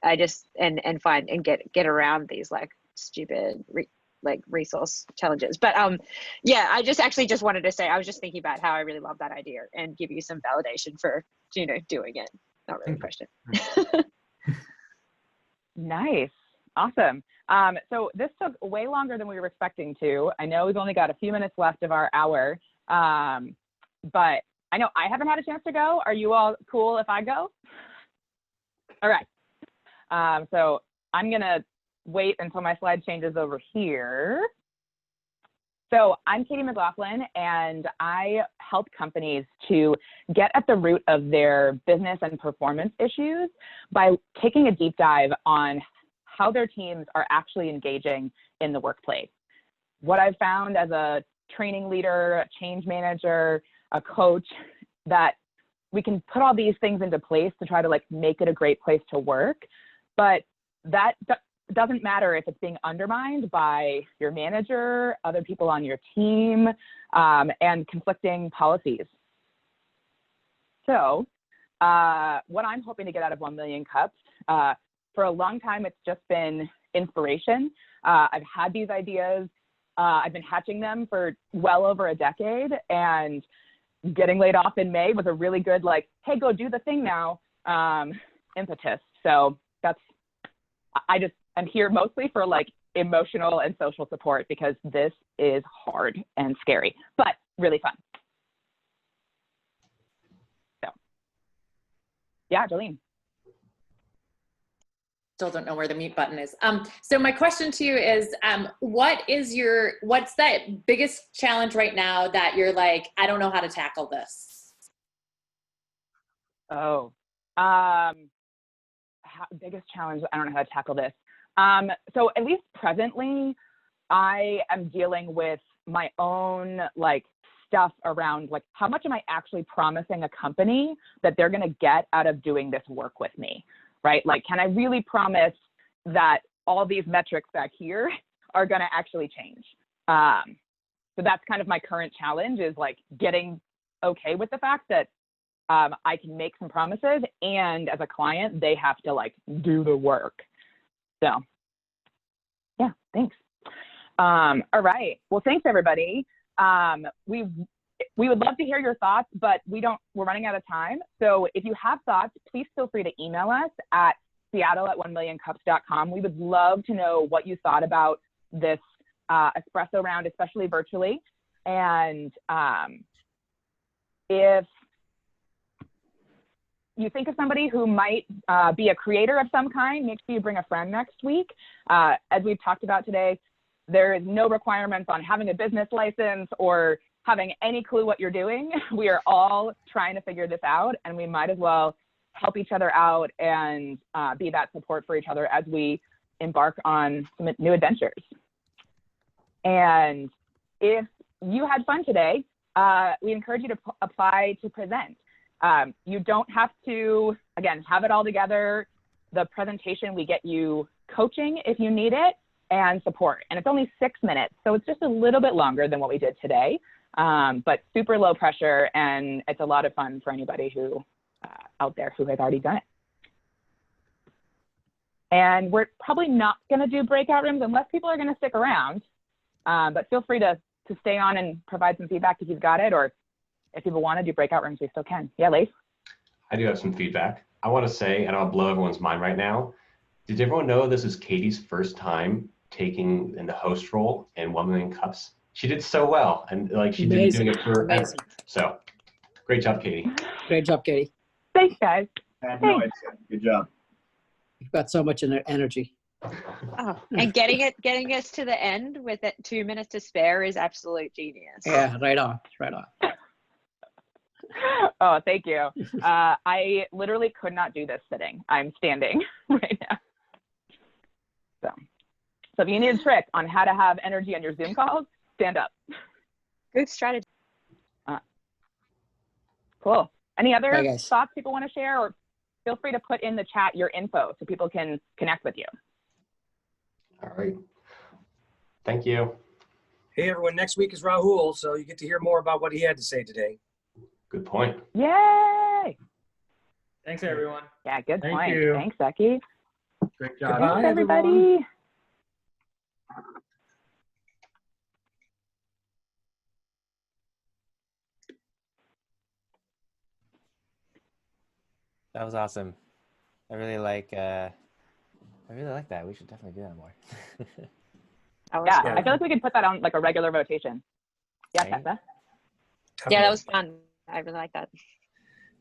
I just and find and get around these like stupid resource challenges. But yeah, I just wanted to say, I was just thinking about how I really love that idea and give you some validation for doing it. Not really a question. Nice. Awesome. So this took way longer than we were expecting to. I know we've only got a few minutes left of our hour, but I know I haven't had a chance to go. Are you all cool if I go? All right. So I'm going to wait until my slide changes over here. So I'm Katie McLaughlin, and I help companies to get at the root of their business and performance issues by taking a deep dive on how their teams are actually engaging in the workplace. What I've found as a training leader, a change manager, a coach, that we can put all these things into place to try to make it a great place to work, but that doesn't matter if it's being undermined by your manager, other people on your team, and conflicting policies. So what I'm hoping to get out of 1 million cups, for a long time, it's just been inspiration. I've had these ideas. I've been hatching them for well over a decade, and getting laid off in May was a really good, hey, go do the thing now, impetus. So I'm here mostly for emotional and social support, because this is hard and scary, but really fun. So, yeah, Jolene. Still don't know where the mute button is. So my question to you is, what's that biggest challenge right now that you're like, I don't know how to tackle this? Oh, biggest challenge, I don't know how to tackle this. So at least presently, I am dealing with my own stuff around how much am I actually promising a company that they're going to get out of doing this work with me, right? Can I really promise that all these metrics back here are going to actually change? So that's kind of my current challenge, is getting okay with the fact that I can make some promises, and as a client, they have to do the work. So yeah, thanks. All right. Well, thanks everybody. We would love to hear your thoughts, but we're running out of time. So if you have thoughts, please feel free to email us at seattle@1millioncups.com. We would love to know what you thought about this espresso round, especially virtually. And if you think of somebody who might be a creator of some kind, make sure you bring a friend next week. As we've talked about today, there is no requirements on having a business license or having any clue what you're doing. We are all trying to figure this out, and we might as well help each other out and be that support for each other as we embark on some new adventures. And if you had fun today, we encourage you to apply to present. You don't have to, again, have it all together. The presentation, we get you coaching if you need it, and support. And it's only 6 minutes, so it's just a little bit longer than what we did today, but super low pressure, and it's a lot of fun for anybody who out there who has already done it. And we're probably not going to do breakout rooms unless people are going to stick around, but feel free to stay on and provide some feedback if you've got it, or if people want to do breakout rooms, we still can. Yeah, Leif? I do have some feedback. I want to say, and I'll blow everyone's mind right now. Did everyone know this is Katie's first time taking in the host role in 1 Million Cups? She did so well, and like she's been doing it forever. Amazing. So, great job, Katie. Great job, Katie. Thanks, guys. I had no idea. Good job. You've got so much energy. Oh, and getting us to the end with it 2 minutes to spare is absolute genius. Yeah, right on, right on. Oh, thank you. I literally could not do this sitting. I'm standing right now. So if you need a trick on how to have energy on your Zoom calls, stand up. Good strategy. Cool. Any other Bye, guys. thoughts people want to share, or feel free to put in the chat your info so people can connect with you. All right. Thank you. Hey, everyone. Next week is Rahul, so you get to hear more about what he had to say today. Good point. Yay! Thanks, everyone. Yeah, good Thank point. you. Thanks, Becky. Great job. Thanks, everybody. That was awesome. I really like that. We should definitely do that more. Yeah, I feel like we could put that on like a regular rotation. Yeah, Right? Tessa? Yeah, that was fun. I really like that.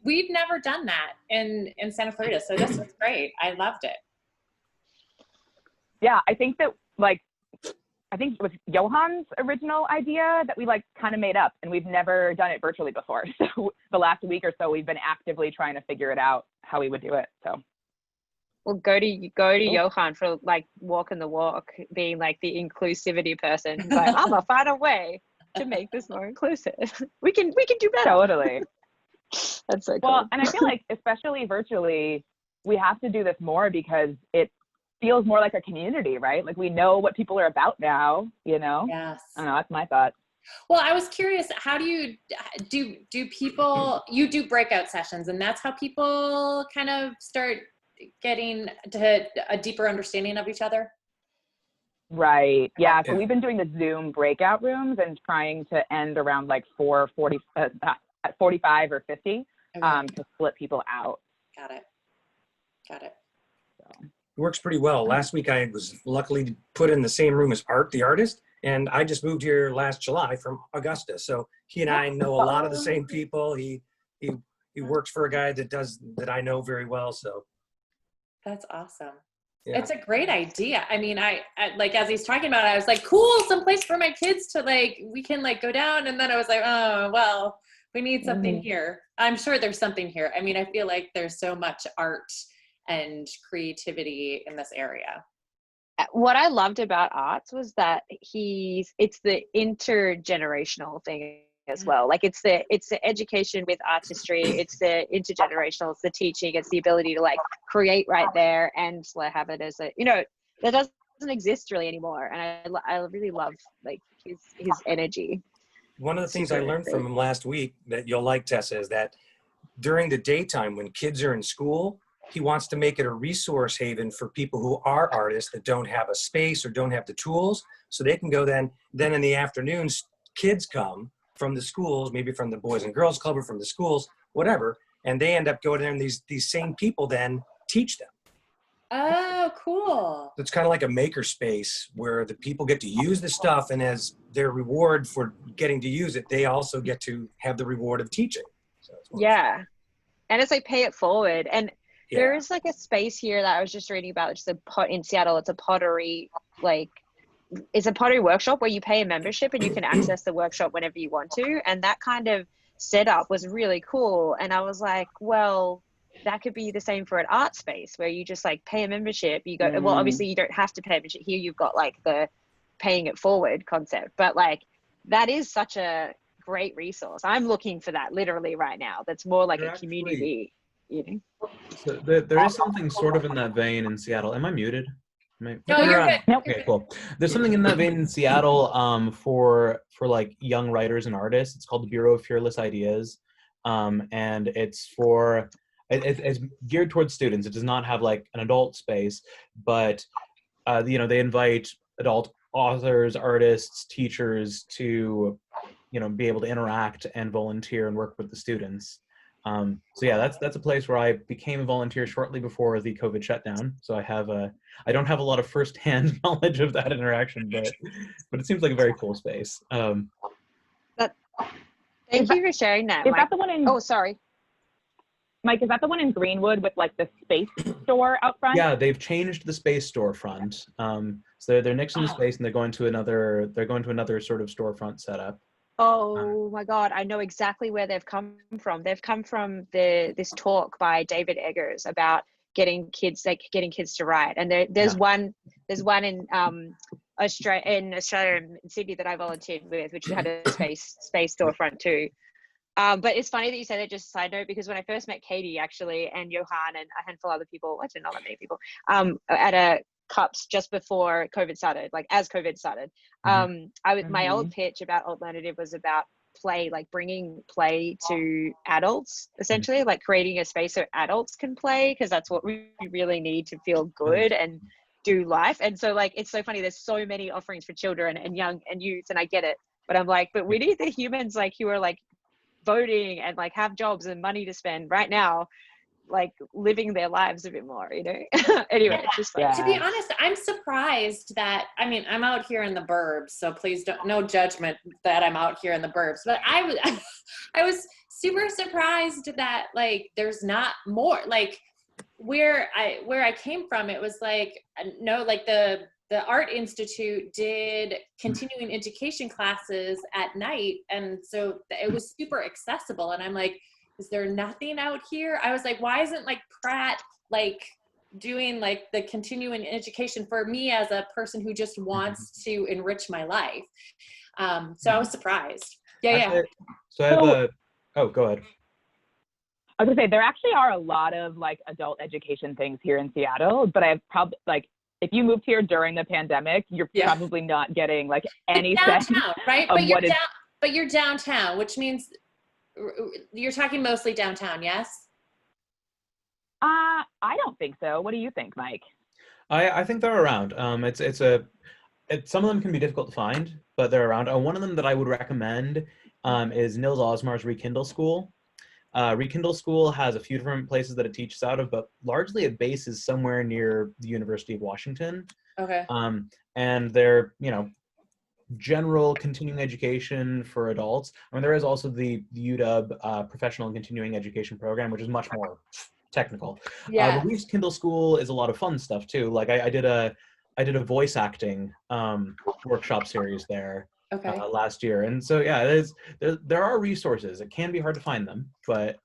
We've never done that in Santa Clarita, so this was great. I loved it. Yeah, I think that it was Johan's original idea that we like kind of made up, and we've never done it virtually before. So the last week or so, we've been actively trying to figure it out how we would do it. So. Well, go to Johan for like walking the walk, being like the inclusivity person. He's like, I'm gonna find a way to make this more inclusive. We can do better. Totally. That's so cool. Well, and I feel like especially virtually, we have to do this more because it feels more like a community, right? Like we know what people are about now, you know? Yes. I don't know, that's my thought. Well, I was curious, how do you do people, you do breakout sessions, and that's how people kind of start getting to a deeper understanding of each other? Right. Yeah. So we've been doing the Zoom breakout rooms and trying to end around like 45 or 50 to split people out. Got it. It works pretty well. Last week I was luckily put in the same room as Art, the artist, and I just moved here last July from Augusta. So he and I know a lot of the same people. He works for a guy that I know very well. So that's awesome. Yeah. It's a great idea. I mean, I like, as he's talking about it, I was like, cool, someplace for my kids to like, we can like go down. And then I was like, oh, well, we need something here. I'm sure there's something here. I mean, I feel like there's so much art and creativity in this area. What I loved about Arts was that it's the intergenerational thing as well. Like it's the education with artistry, it's the intergenerational, it's the teaching, it's the ability to like create right there and like have it as a, that doesn't exist really anymore. And I really love like his energy. One of the things I learned from him last week that you'll like, Tessa, is that during the daytime when kids are in school, he wants to make it a resource haven for people who are artists that don't have a space or don't have the tools, so they can go then in the afternoons, kids come from the schools, maybe from the Boys and Girls Club or from the schools, whatever, and they end up going there and these same people then teach them. Oh, cool. It's kind of like a maker space where the people get to use the stuff, and as their reward for getting to use it, they also get to have the reward of teaching. So yeah. And it's like pay it forward. And there is like a space here that I was just reading about, just in Seattle. It's a pottery, it's a pottery workshop where you pay a membership and you can access the workshop whenever you want to. And that kind of setup was really cool. And I was like, well, that could be the same for an art space where you just like pay a membership. You go, well, obviously you don't have to pay a membership. Here you've got like the paying it forward concept, but like that is such a great resource. I'm looking for that literally right now. That's more like a community, So there is something sort of in that vein in Seattle. Am I muted? No, you're good. Okay, cool. There's something in that vein in Seattle for like young writers and artists. It's called the Bureau of Fearless Ideas, and it's geared towards students. It does not have like an adult space, but they invite adult authors, artists, teachers to be able to interact and volunteer and work with the students. So yeah, that's a place where I became a volunteer shortly before the COVID shutdown. So I don't have a lot of firsthand knowledge of that interaction, but it seems like a very cool space. Thank you for sharing that. Is that the one in? Oh, sorry. Mike, is that the one in Greenwood with like the space store out front? Yeah, they've changed the space storefront. So they're nixing the space and they're going to another sort of storefront setup. Oh my God, I know exactly where they've come from. They've come from this talk by David Eggers about getting kids to write. And there's one in Australia in Sydney that I volunteered with, which had a space storefront too. But it's funny that you say that, just a side note, because when I first met Katie actually, and Johan and a handful of other people, actually not that many people, at a cups just before COVID started, like as COVID started, my old pitch about alternative was about play, like bringing play to adults, essentially, like creating a space so adults can play, because that's what we really need to feel good and do life. And so like, it's so funny, there's so many offerings for children and young and youth, and I get it, but I'm like, but we need the humans like who are like voting and like have jobs and money to spend right now, like living their lives a bit more, anyway. It's just like, to be honest, I'm surprised that, I mean, I'm out here in the burbs, so please no judgment that I'm out here in the burbs, but I was super surprised that like there's not more, like where I came from, it was like, no, like the Art Institute did continuing education classes at night, and so it was super accessible, and I'm like, is there nothing out here? I was like, why isn't like Pratt like doing like the continuing education for me as a person who just wants to enrich my life? So I was surprised. Yeah. Oh, go ahead. I was gonna say, there actually are a lot of like adult education things here in Seattle, but I've probably like, if you moved here during the pandemic, you're probably not getting like any sense right? But you're downtown, which means you're talking mostly downtown, yes? I don't think so. What do you think, Mike? I think they're around. Some of them can be difficult to find, but they're around. One of them that I would recommend is Nils Osmar's Rekindle School. Rekindle School has a few different places that it teaches out of, but largely it bases somewhere near the University of Washington. Okay. And they're, general continuing education for adults. I mean, there is also the UW Professional and Continuing Education Program, which is much more technical. Yeah. The Rekindle School is a lot of fun stuff too. Like I did a voice acting workshop series there. Okay. Last year, and so yeah, there are resources. It can be hard to find them, but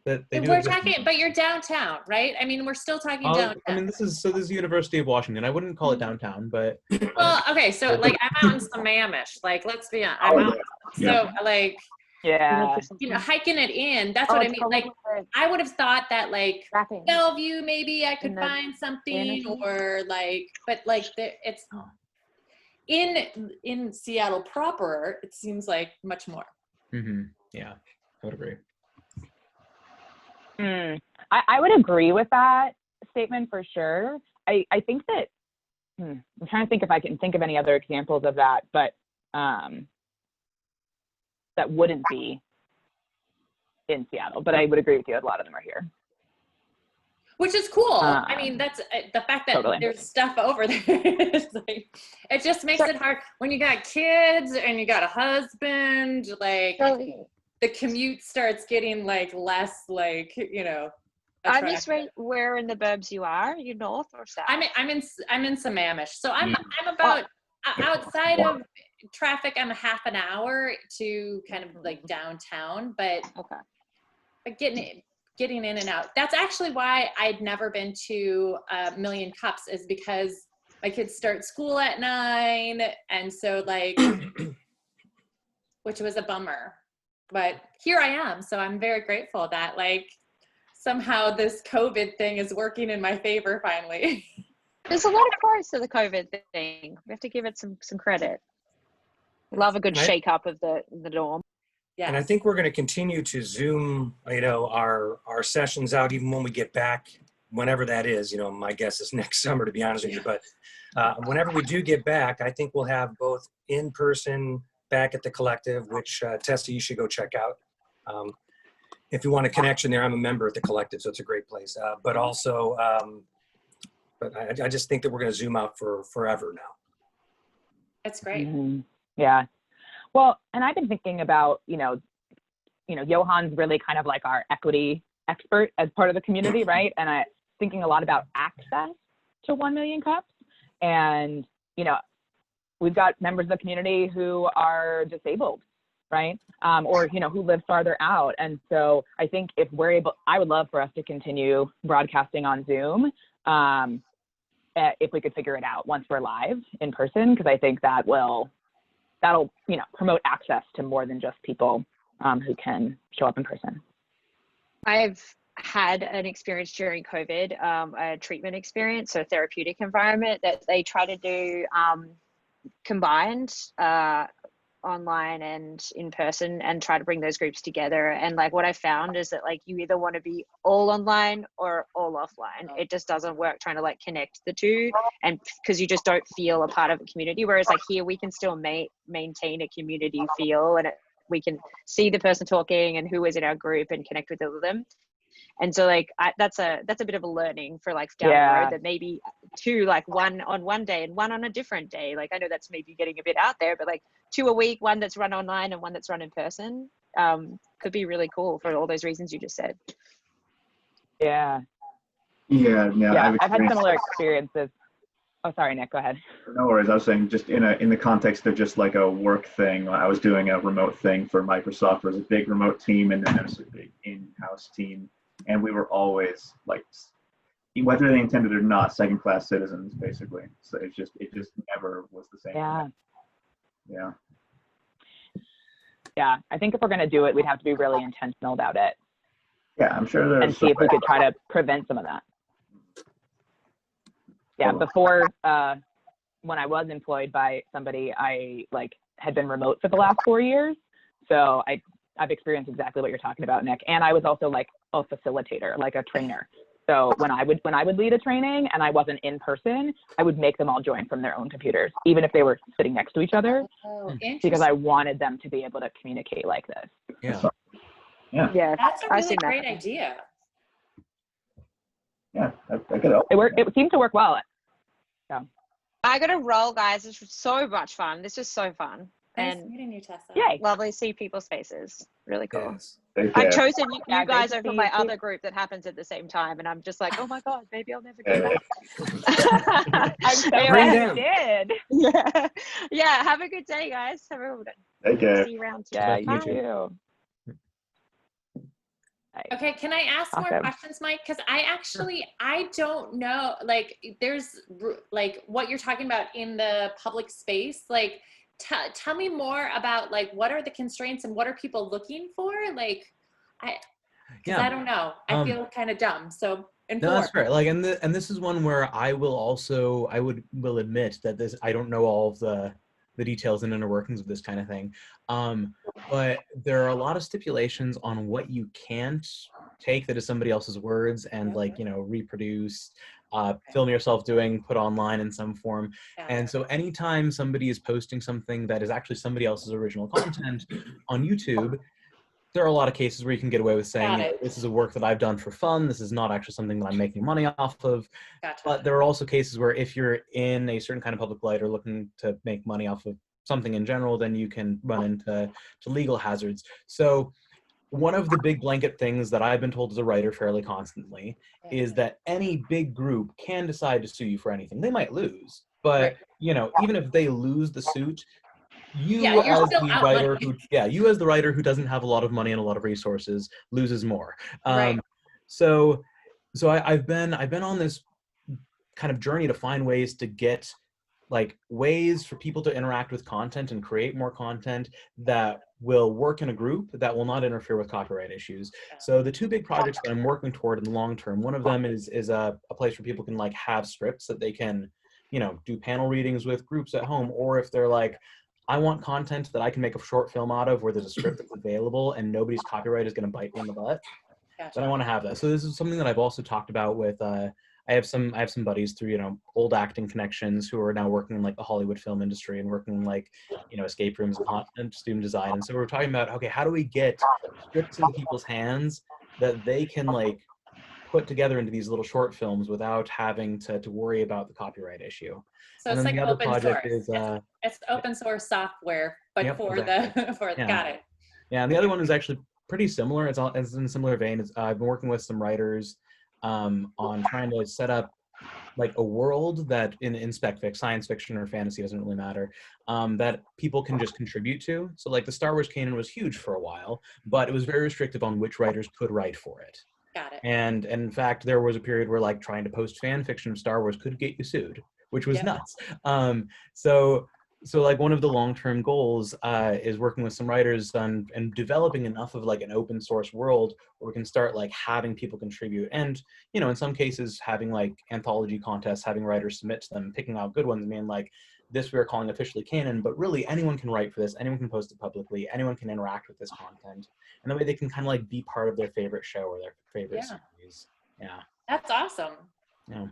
we're talking. But you're downtown, right? I mean, we're still talking downtown. I mean, this is University of Washington. I wouldn't call it downtown, but well, okay. So like, I'm out in Sammamish. Like, let's be honest. I'm out. So like, hiking it in. That's what I mean. Like, I would have thought that like Bellevue, maybe I could find something, or like, but like it's. In Seattle proper, it seems like much more. Yeah, I would agree. I would agree with that statement for sure. I think that, I'm trying to think if I can think of any other examples of that, but that wouldn't be in Seattle, but I would agree with you. A lot of them are here. Which is cool. I mean, that's the fact that there's stuff over there. Like, it just makes it hard when you got kids and you got a husband. Like, the commute starts getting like less, like, I missed where in the burbs you are. You north or south? I'm in Sammamish, so I'm about outside of traffic. I'm a half an hour to kind of like downtown, but getting in and out. That's actually why I'd never been to Million Cups, is because my kids start school at 9. And so like, which was a bummer, but here I am. So I'm very grateful that like somehow this COVID thing is working in my favor finally. There's a lot of pros to the COVID thing. We have to give it some credit. Love a good shake up of the norm. Yes. And I think we're going to continue to Zoom, our sessions out even when we get back, whenever that is. My guess is next summer, to be honest with you. But whenever we do get back, I think we'll have both in-person back at the collective, which Tessa, you should go check out. If you want a connection there, I'm a member at the collective, so it's a great place. But also, but I just think that we're going to zoom out for forever now. That's great. Yeah. Well, and I've been thinking about, Johan's really kind of like our equity expert as part of the community, right? And I thinking a lot about access to 1 million cups. And, we've got members of the community who are disabled, right? Or, who live farther out. And so I think if we're able, I would love for us to continue broadcasting on Zoom if we could figure it out once we're live in person, because I think that'll promote access to more than just people who can show up in person. I've had an experience during COVID, a treatment experience, so therapeutic environment that they try to do combined online and in person, and try to bring those groups together. And like what I found is that like you either want to be all online or all offline. It just doesn't work trying to like connect the two, and because you just don't feel a part of a community. Whereas like here we can still maintain a community feel, and we can see the person talking and who is in our group and connect with all of them. And so like that's a bit of a learning for like down the road, that maybe two, like one on one day and one on a different day. Like I know that's maybe getting a bit out there, but like 2 a week, one that's run online and one that's run in person, could be really cool for all those reasons you just said. Yeah, I've had similar experiences. Oh, sorry, Nick, go ahead. No worries. I was saying just in the context of just like a work thing, I was doing a remote thing for Microsoft. There was a big remote team and then there was a big in-house team. And we were always like, whether they intended it or not, second-class citizens, basically. So it just never was the same. Yeah. I think if we're going to do it, we'd have to be really intentional about it. Yeah, I'm sure there's. And see if we could try to prevent some of that. Yeah, before, when I was employed by somebody, I had been remote for the last 4 years. So I've experienced exactly what you're talking about, Nick. And I was also like a facilitator, like a trainer. So when I would lead a training and I wasn't in person, I would make them all join from their own computers, even if they were sitting next to each other, because I wanted them to be able to communicate like this. Yeah. That's a really great idea. Yeah, that could help. It seemed to work well. So. I got to roll, guys. This was so much fun. This was so fun. Nice And meeting you, Tessa. Yay. Lovely to see people's faces. Really cool. Yes. I've chosen you Yeah, guys great to over see my you too. other group that happens at the same time, and I'm just like, oh my god, maybe I'll never go back. I'm so Anyway. glad you did. Yeah. Have a good day, guys. Have a good day. Take care. See you around. Yeah, Bye. you too. Okay, can I ask more Awesome. questions, Mike? Because I don't know, like, there's like what you're talking about in the public space. Like, tell me more about like what are the constraints and what are people looking for? Like, I don't know. I feel kind of dumb. So no, that's fair. Like, and this is one where I will admit that I don't know all of the details and inner workings of this kind of thing. But there are a lot of stipulations on what you can't take that is somebody else's words and reproduce, film yourself doing, put online in some form. And so anytime somebody is posting something that is actually somebody else's original content on YouTube, there are a lot of cases where you can get away with saying, this is a work that I've done for fun. This is not actually something that I'm making money off of. Gotcha. But there are also cases where if you're in a certain kind of public light or looking to make money off of something in general, then you can run into legal hazards. So one of the big blanket things that I've been told as a writer fairly constantly is that any big group can decide to sue you for anything. They might lose, but even if they lose the suit, you as the writer who doesn't have a lot of money and a lot of resources loses more. So I've been on this kind of journey to find ways to get ways for people to interact with content and create more content that will work in a group that will not interfere with copyright issues. So the two big projects that I'm working toward in the long term, one of them is a place where people can have scripts that they can, do panel readings with groups at home, or if they're like, I want content that I can make a short film out of where there's a script that's available and nobody's copyright is going to bite me in the butt. Then I want to have that. So this is something that I've also talked about with, I I have some buddies through, you know, old acting connections who are now working in like the Hollywood film industry and working in like, you know, escape rooms and student design. And so we're talking about, okay, how do we get scripts into people's hands that they can like put together into these little short films without having to worry about the copyright issue. So And it's then like the other open project source. is It's open source software, but yep, for exactly. the for Yeah. got it. Yeah, and the other one is actually pretty similar. It's in a similar vein. I've been working with some writers on trying to set up like a world that in spec fic, science fiction or fantasy, doesn't really matter, that people can just contribute to. So like the Star Wars canon was huge for a while, but it was very restrictive on which writers could write for it. Got it. And in fact, there was a period where like trying to post fan fiction of Star Wars could get you sued, which was nuts. So like one of the long-term goals is working with some writers on and developing enough of like an open source world where we can start like having people contribute, and you know, in some cases having like anthology contests, having writers submit to them, picking out good ones. I mean, like this we're calling officially canon, but really anyone can write for this, anyone can post it publicly, anyone can interact with this content, and that way they can kind of like be part of their favorite show or their favorite series. Yeah, that's awesome. Yeah.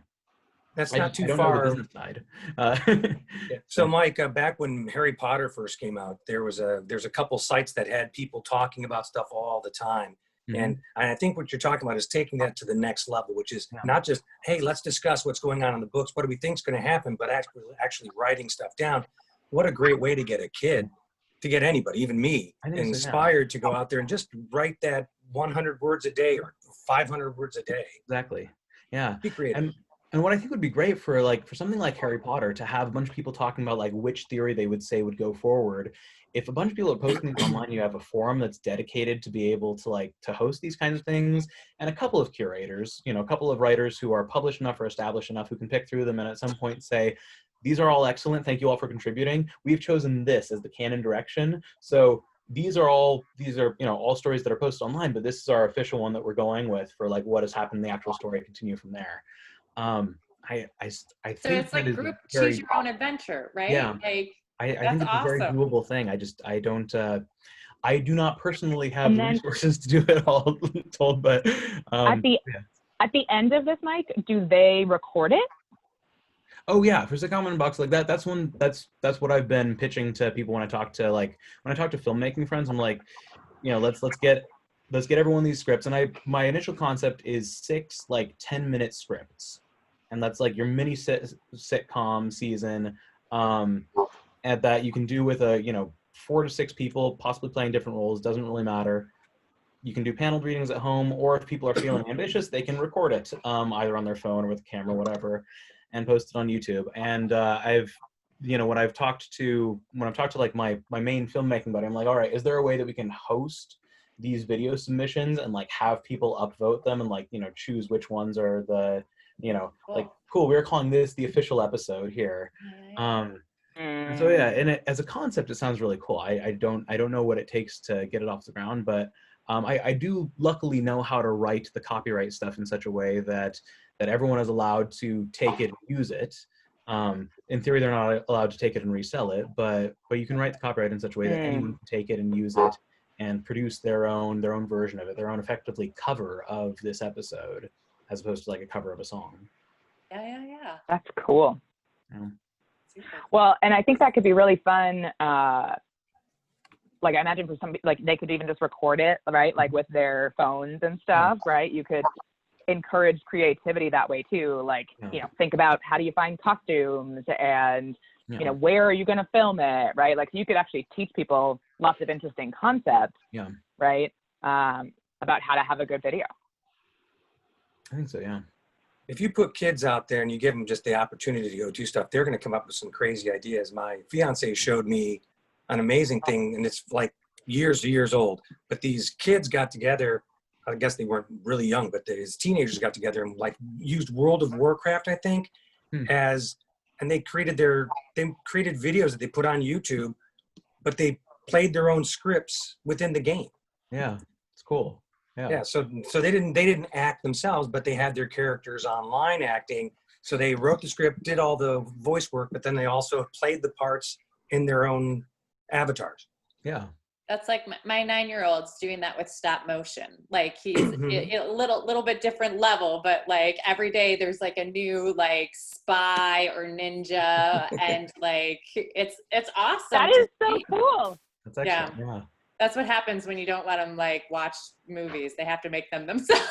That's I not too don't know far. the business side. Yeah. So Mike, back when Harry Potter first came out, there's a couple sites that had people talking about stuff all the time. And I think what you're talking about is taking that to the next level, which is not just, hey, let's discuss what's going on in the books. What do we think is going to happen? But actually writing stuff down. What a great way to get a kid, to get anybody, even me, inspired to go out there and just write that 100 words a day or 500 words a day. Exactly. Yeah. Be creative. And what I think would be great for something like Harry Potter to have a bunch of people talking about like which theory they would say would go forward. If a bunch of people are posting these online, you have a forum that's dedicated to be able to like to host these kinds of things, and a couple of curators, you know, a couple of writers who are published enough or established enough who can pick through them and at some point say, these are all excellent. Thank you all for contributing. We've chosen this as the canon direction. So these are you know, all stories that are posted online, but this is our official one that we're going with for like what has happened in the actual story. Continue from there. I So think it's like group choose your own adventure, right? Yeah. Like, I that's think it's a very awesome. doable thing. I do not personally have the resources to do it all told, but at the end of this, Mike, do they record it? Oh yeah, for the comment box like that. That's what I've been pitching to people when I talk to filmmaking friends. I'm like, you know, let's get everyone these scripts. And my initial concept is 6 like 10-minute scripts, and that's like your mini sitcom season, and that you can do with 4 to 6 people possibly playing different roles. Doesn't really matter. You can do paneled readings at home, or if people are feeling ambitious, they can record it either on their phone or with a camera, whatever, and post it on YouTube. And when I've talked to like my main filmmaking buddy, I'm like, all right, is there a way that we can host these video submissions and like have people upvote them and like, you know, choose which ones are the, you know, like, cool, we're calling this the official episode here. So yeah, and as a concept, it sounds really cool. I don't know what it takes to get it off the ground, but I do luckily know how to write the copyright stuff in such a way that everyone is allowed to take it and use it. In theory, they're not allowed to take it and resell it, but you can write the copyright in such a way that anyone can take it and use it and produce their own version of it, their own effectively cover of this episode, as opposed to like a cover of a song. Yeah. That's cool. Yeah. Well, and I think that could be really fun. Like I imagine for somebody, like they could even just record it, right? Like with their phones and stuff, right? You could encourage creativity that way too. Like, you know, think about how do you find costumes and, you know, where are you going to film it, right? Like you could actually teach people lots of interesting concepts, right? About how to have a good video. I think so, yeah. If you put kids out there and you give them just the opportunity to go do stuff, they're going to come up with some crazy ideas. My fiance showed me an amazing thing, and it's like years old, but these kids got together. I guess they weren't really young, but these teenagers got together and like used World of Warcraft, I think, and they created videos that they put on YouTube, but they played their own scripts within the game. Yeah, it's cool. Yeah. So they didn't act themselves, but they had their characters online acting. So they wrote the script, did all the voice work, but then they also played the parts in their own avatars. Yeah. That's like my 9-year-old's doing that with stop motion. Like he's a little bit different level, but like every day there's like a new like spy or ninja, and like it's awesome. That is so cool. That's excellent. Yeah. That's what happens when you don't let them like watch movies. They have to make them themselves.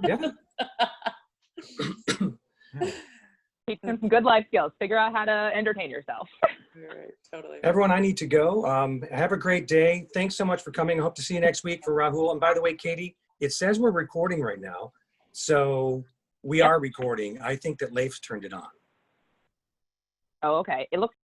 Yeah. Teach them some good life skills. Figure out how to entertain yourself. Right, totally. Everyone, I need to go. Have a great day. Thanks so much for coming. I hope to see you next week for Rahul. And by the way, Katie, it says we're recording right now. So we are recording. I think that Leif's turned it on. Oh, okay. It looks